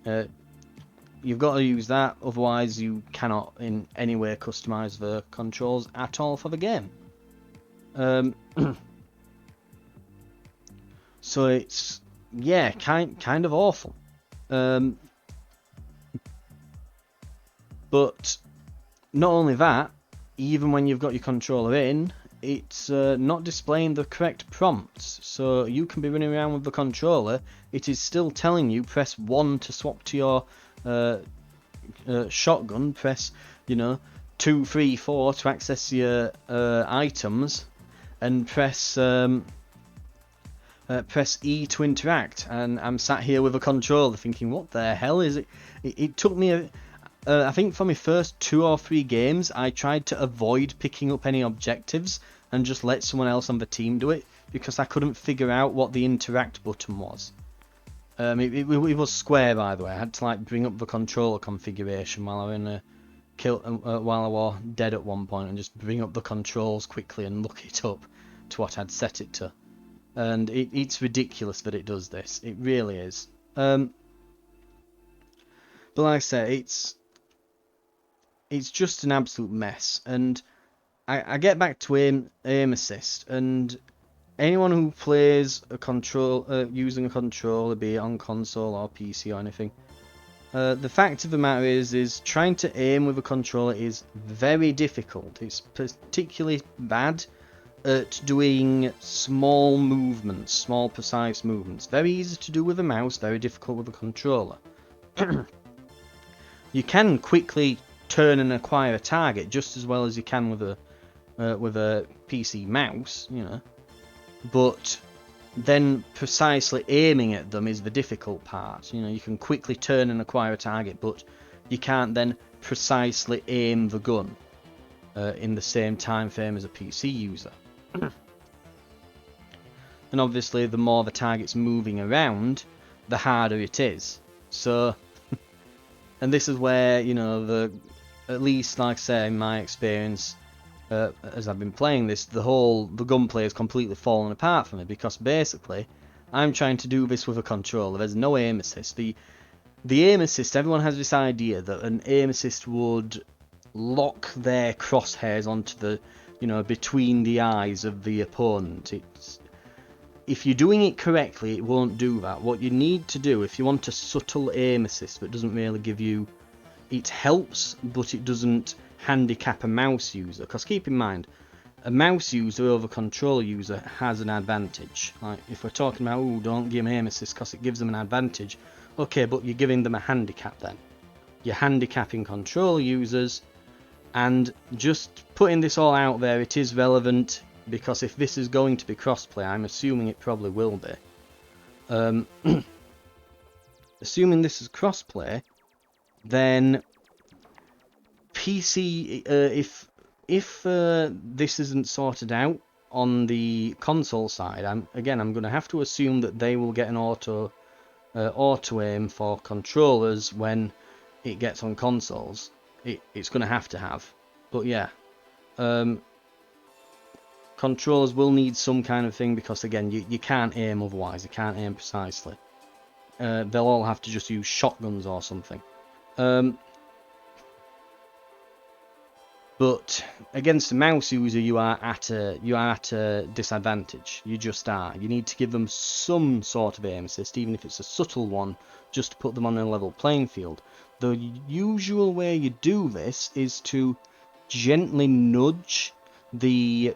You've got to use that, otherwise you cannot in any way customize the controls at all for the game. So it's, yeah, kind of awful. But not only that, even when you've got your controller in, it's not displaying the correct prompts. So you can be running around with the controller, it is still telling you press 1 to swap to your shotgun, press 2, 3, 4 to access your items, and press E to interact. And I'm sat here with a controller thinking, what the hell is it? It took me I think for my first 2 or 3 games I tried to avoid picking up any objectives and just let someone else on the team do it, because I couldn't figure out what the interact button was. It was square, by the way. I had to like bring up the controller configuration while I was in a kill, while I was dead at one point, and just bring up the controls quickly and look it up to what I'd set it to. And it's ridiculous that it does this. It really is. But like I said, it's just an absolute mess. And I get back to aim assist, and anyone who plays a using a controller, be it on console or PC or anything, the fact of the matter is trying to aim with a controller is very difficult. It's particularly bad at doing small movements, small precise movements. Very easy to do with a mouse, very difficult with a controller. You can quickly turn and acquire a target just as well as you can with a PC mouse, you know. But then precisely aiming at them is the difficult part. You know, you can quickly turn and acquire a target, but you can't then precisely aim the gun in the same time frame as a PC user. And obviously, the more the target's moving around, the harder it is. So, and this is where, you know, at least, like I say, in my experience, as I've been playing this, the gunplay has completely fallen apart for me, because basically I'm trying to do this with a controller. There's no aim assist. The aim assist, everyone has this idea that an aim assist would lock their crosshairs onto the, you know, between the eyes of the opponent. If you're doing it correctly, it won't do that. What you need to do, if you want a subtle aim assist that doesn't really give you, it helps, but it doesn't handicap a mouse user, because keep in mind, a mouse user over a controller user has an advantage. Like, if we're talking about, oh, don't give them aim assist because it gives them an advantage, okay, but you're giving them a handicap then. You're handicapping controller users, and just putting this all out there, it is relevant, because if this is going to be crossplay, I'm assuming it probably will be. Assuming this is crossplay, then PC, if this isn't sorted out on the console side, I'm going to have to assume that they will get an auto aim for controllers when it gets on consoles. It's going to have. But yeah, controllers will need some kind of thing, because again, you can't aim otherwise. You can't aim precisely. They'll all have to just use shotguns or something. But against a mouse user, you are at a disadvantage. You just are. You need to give them some sort of aim assist, even if it's a subtle one, just to put them on a level playing field. The usual way you do this is to gently nudge the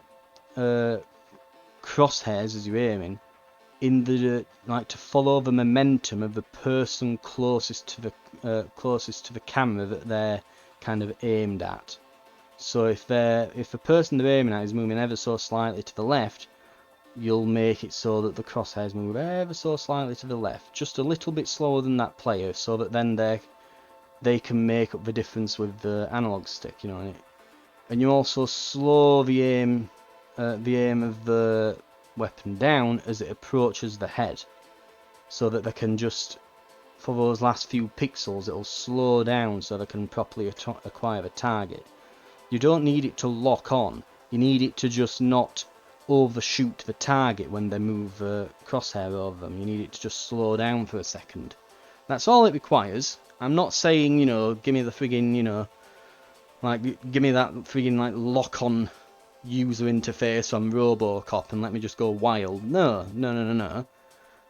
crosshairs as you're aiming, to follow the momentum of the person closest to the camera that they're kind of aimed at. So if the person they're aiming at is moving ever so slightly to the left, you'll make it so that the crosshairs move ever so slightly to the left, just a little bit slower than that player, so that then they can make up the difference with the analog stick, you know. And you also slow the aim of the weapon down as it approaches the head, so that they can just, for those last few pixels, it'll slow down so they can properly acquire the target. You don't need it to lock on. You need it to just not overshoot the target when they move the crosshair over them. You need it to just slow down for a second. That's all it requires. I'm not saying, you know, give me the friggin', you know, like, give me that friggin', like, lock-on user interface on RoboCop and let me just go wild. No.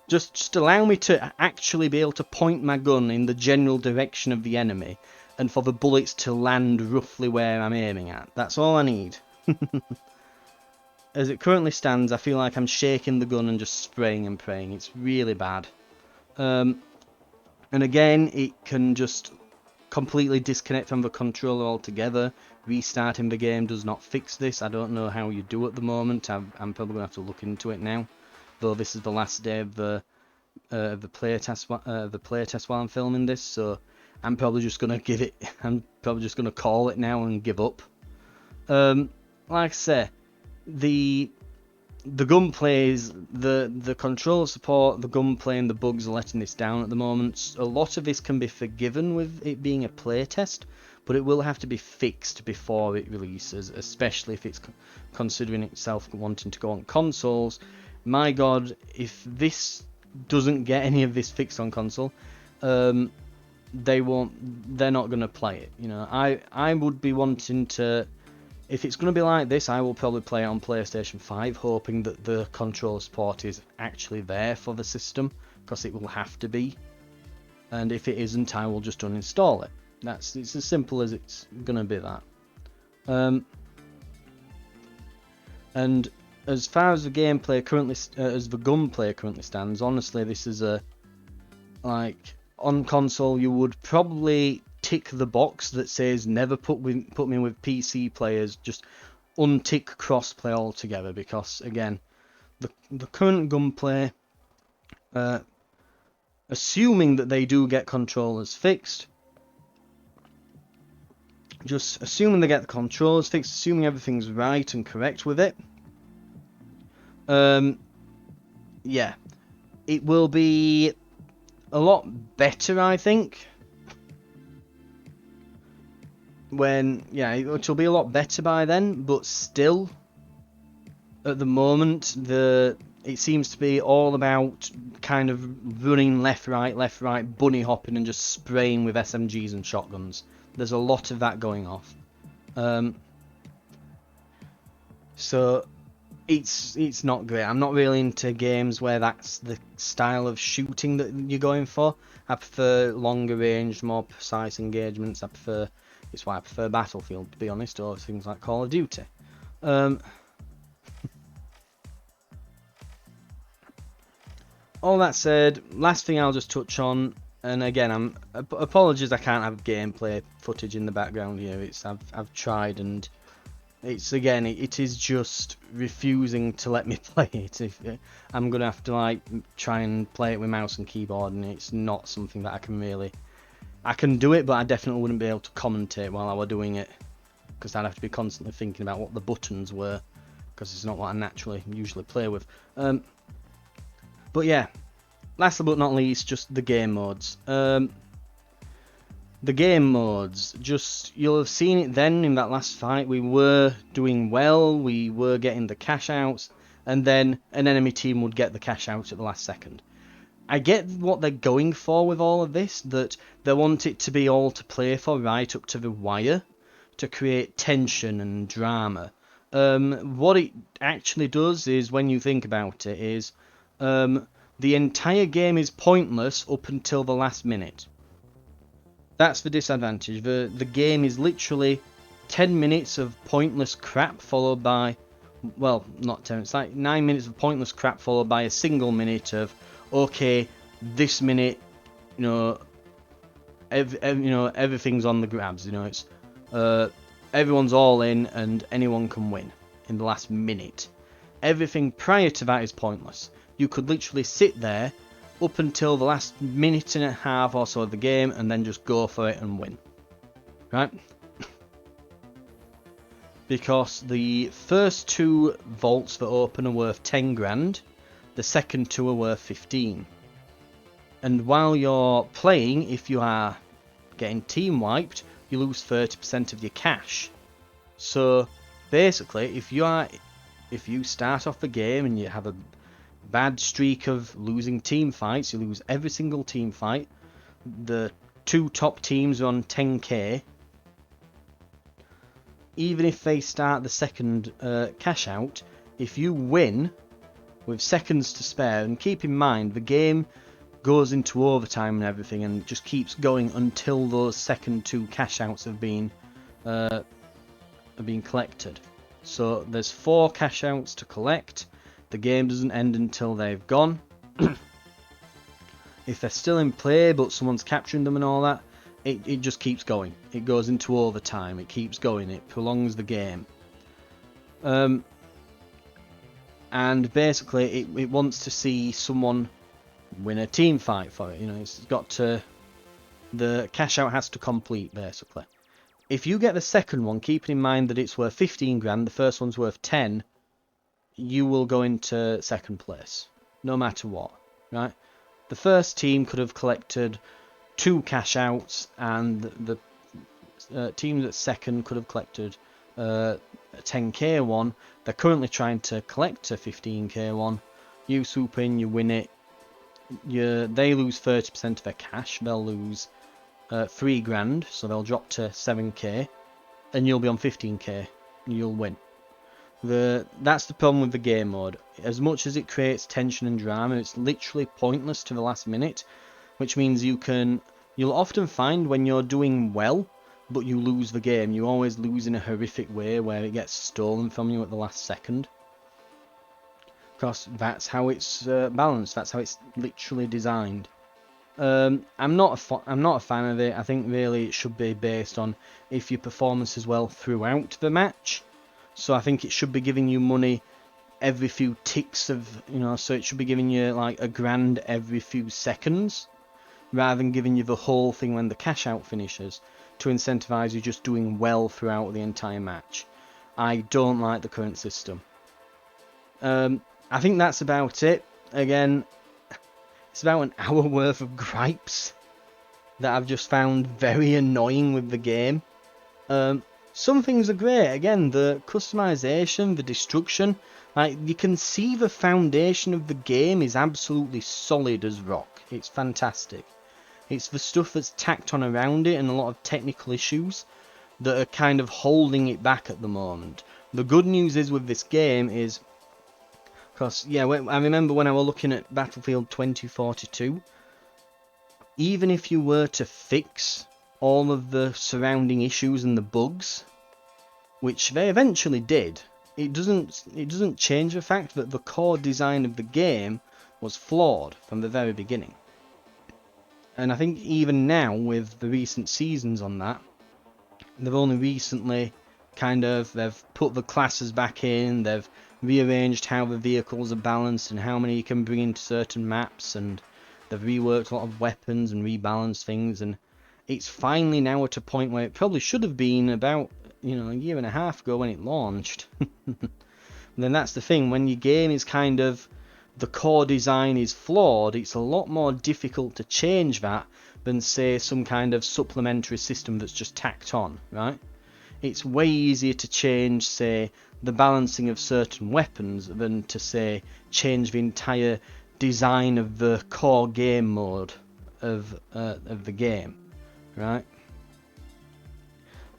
Just allow me to actually be able to point my gun in the general direction of the enemy, and for the bullets to land roughly where I'm aiming at. That's all I need. As it currently stands, I feel like I'm shaking the gun and just spraying and praying. It's really bad. And again, it can just completely disconnect from the controller altogether. Restarting the game does not fix this. I don't know how you do at the moment. I'm probably going to have to look into it now. Though this is the last day of the playtest while I'm filming this, so I'm probably just gonna call it now and give up. Like I say, the gunplay is the control support, the gunplay and the bugs are letting this down at the moment. A lot of this can be forgiven with it being a playtest, but it will have to be fixed before it releases, especially if it's considering itself wanting to go on consoles. My god, if this doesn't get any of this fixed on console, they're not going to play it. You know, I would be wanting to, if it's going to be like this, I will probably play it on PlayStation 5, hoping that the controller support is actually there for the system, because it will have to be. And if it isn't, I will just uninstall it. It's as simple as it's going to be that. And as far as the gameplay currently, as the gunplay currently stands, honestly, this is a, like, on console you would probably tick the box that says never put me with PC players, just untick crossplay altogether, because again, the current gunplay, assuming that they do get controllers fixed, just assuming they get the controllers fixed, assuming everything's right and correct with it, yeah, it will be a lot better, I think. It'll be a lot better by then, but still, at the moment, it seems to be all about kind of running left, right, bunny hopping and just spraying with SMGs and shotguns. There's a lot of that going off. So it's not great. I'm not really into games where that's the style of shooting that you're going for. I prefer longer range, more precise engagements. It's why I prefer Battlefield, to be honest, or things like Call of Duty. All that said, last thing I'll just touch on, and again, apologies I can't have gameplay footage in the background here. I've tried, and it is just refusing to let me play it. I'm gonna have to like try and play it with mouse and keyboard, and it's not something that I can do it, but I definitely wouldn't be able to commentate while I were doing it, because I'd have to be constantly thinking about what the buttons were, because it's not what I usually play with. But yeah, last but not least, just the game modes. The game modes, you'll have seen it then in that last fight. We were doing well, we were getting the cash outs, and then an enemy team would get the cash out at the last second. I get what they're going for with all of this, that they want it to be all to play for right up to the wire, to create tension and drama. What it actually does is, when you think about it, is the entire game is pointless up until the last minute. That's the disadvantage. The game is literally 10 minutes of pointless crap followed by, well, not 10, it's like 9 minutes of pointless crap followed by a single minute of, okay, this minute, everything's on the grabs. It's everyone's all in and anyone can win in the last minute. Everything prior to that is pointless. You could literally sit there up until the last minute and a half or so of the game and then just go for it and win, right? Because the first 2 vaults that open are worth 10 grand, the second 2 are worth 15. And while you're playing, if you are getting team wiped, you lose 30% of your cash. So basically, if you start off the game and you have a bad streak of losing team fights, you lose every single team fight. The 2 top teams are on 10k. Even if they start the second cash out, if you win with seconds to spare, and keep in mind the game goes into overtime and everything and just keeps going until those second 2 cash outs have been collected. So there's 4 cash outs to collect. The game doesn't end until they've gone. If they're still in play but someone's capturing them and all that, it just keeps going. It goes into overtime, it keeps going, it prolongs the game. And basically it wants to see someone win a team fight for it. It's got to, the cash out has to complete basically. If you get the second one, keeping in mind that it's worth 15 grand, the first one's worth 10, you will go into second place, no matter what, right? The first team could have collected 2 cash outs, and the team that's second could have collected a 10k one. They're currently trying to collect a 15k one. You swoop in, you win it. They lose 30% of their cash. They'll lose 3 grand, so they'll drop to 7k, and you'll be on 15k. You'll win. That's the problem with the game mode. As much as it creates tension and drama, it's literally pointless to the last minute, which means you'll often find when you're doing well, but you lose the game, you always lose in a horrific way where it gets stolen from you at the last second. Because that's how it's balanced. That's how it's literally designed. I'm not a fan of it. I think really it should be based on if your performance is well throughout the match. So I think it should be giving you money every few ticks of, so it should be giving you like a grand every few seconds, rather than giving you the whole thing when the cash out finishes, to incentivize you just doing well throughout the entire match. I don't like the current system. I think that's about it. Again, it's about an hour worth of gripes that I've just found very annoying with the game. Some things are great. Again, the customization, the destruction, like you can see the foundation of the game is absolutely solid as rock. It's fantastic. It's the stuff that's tacked on around it and a lot of technical issues that are kind of holding it back at the moment. The good news is with this game is, because yeah, I remember when I was looking at Battlefield 2042, even if you were to fix all of the surrounding issues and the bugs, which they eventually did, it doesn't change the fact that the core design of the game was flawed from the very beginning. And I think even now, with the recent seasons on that, they've only recently they've put the classes back in, they've rearranged how the vehicles are balanced and how many you can bring into certain maps, and they've reworked a lot of weapons and rebalanced things, and it's finally now at a point where it probably should have been about, a year and a half ago when it launched. And then that's the thing, when your game is the core design is flawed, it's a lot more difficult to change that than, say, some kind of supplementary system that's just tacked on, right? It's way easier to change, say, the balancing of certain weapons than to, say, change the entire design of the core game mode of the game, right?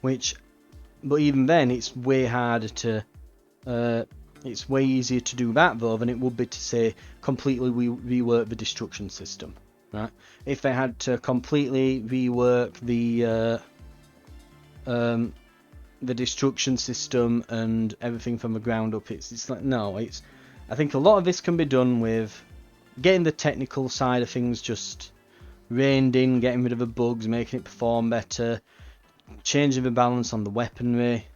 But even then, it's way harder to it's way easier to do that though than it would be to, say, completely rework the destruction system, right? If they had to completely rework the destruction system and everything from the ground up, it's like, no, I think a lot of this can be done with getting the technical side of things just reined in, getting rid of the bugs, making it perform better, changing the balance on the weaponry,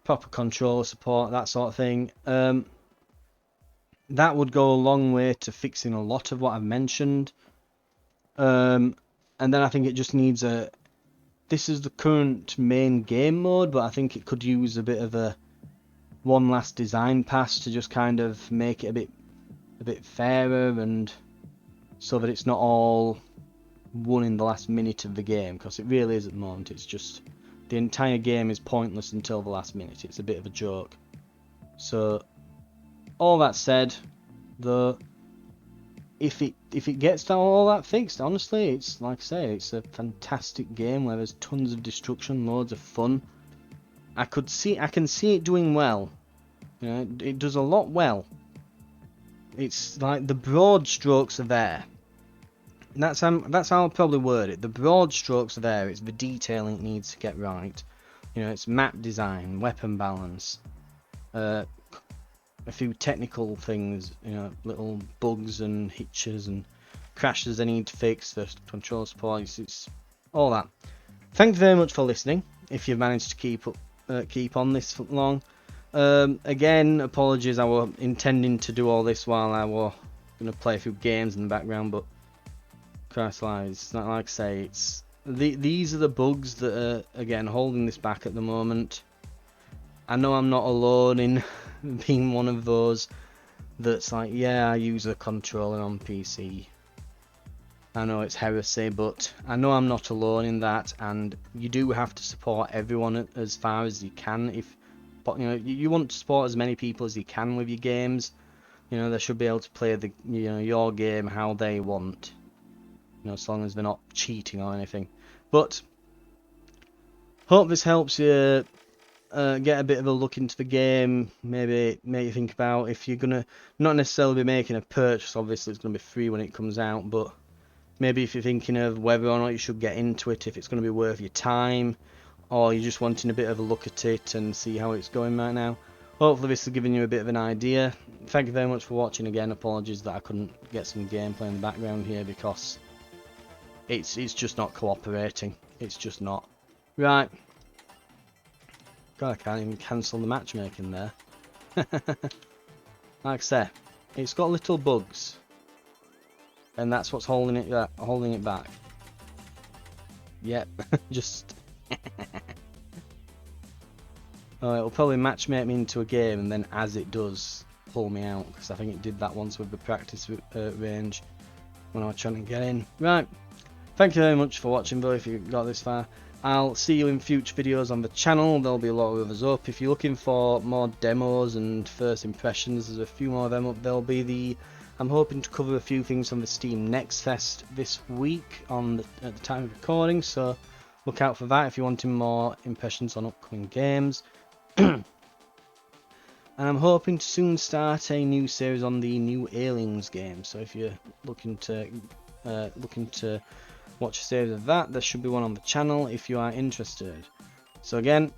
proper controller support, that sort of thing. That would go a long way to fixing a lot of what I've mentioned. And then I think it just needs this is the current main game mode, but I think it could use a bit of one last design pass to just kind of make it a bit fairer, and so that it's not all won in the last minute of the game, because it really is at the moment. It's just the entire game is pointless until the last minute. It's a bit of a joke. So all that said, though, if it gets all that fixed, honestly, it's like I say, it's a fantastic game where there's tons of destruction, loads of fun. I can see it doing well. It does a lot well. It's like the broad strokes are there. That's how I'll probably word it. The broad strokes are there. It's the detailing it needs to get right. It's map design, weapon balance, a few technical things, little bugs and hitches and crashes they need to fix, the control support. It's all that. Thank you very much for listening. If you've managed to keep on this long. Again, apologies. I was intending to do all this while I was going to play a few games in the background, but Christ alive, it's not like I say. These are the bugs that are, again, holding this back at the moment. I know I'm not alone in being one of those that's like, yeah, I use a controller on PC. I know it's heresy, but I know I'm not alone in that, and you do have to support everyone as far as you can. If you want to support as many people as you can with your games, they should be able to play your game how they want. As long as they're not cheating or anything. But hope this helps you get a bit of a look into the game. Maybe make you think about if you're gonna not necessarily be making a purchase. Obviously, it's gonna be free when it comes out, but maybe if you're thinking of whether or not you should get into it, if it's going to be worth your time, or you're just wanting a bit of a look at it and see how it's going right now. Hopefully this has given you a bit of an idea. Thank you very much for watching again. Apologies that I couldn't get some gameplay in the background here because it's just not cooperating. It's just not. Right. God, I can't even cancel the matchmaking there. Like I say, it's got little bugs. And that's what's holding it back. Yep, just. Oh, it'll probably matchmake me into a game, and then as it does, pull me out, because I think it did that once with the practice range when I was trying to get in. Right, thank you very much for watching, though. If you got this far, I'll see you in future videos on the channel. There'll be a lot of others up. If you're looking for more demos and first impressions, there's a few more of them up. There'll be I'm hoping to cover a few things from the Steam Next Fest this week at the time of recording, so look out for that if you're wanting more impressions on upcoming games. And I'm hoping to soon start a new series on the new Aliens game, so if you're looking to watch a series of that, there should be one on the channel if you are interested. So again,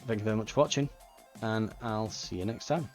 thank you very much for watching, and I'll see you next time.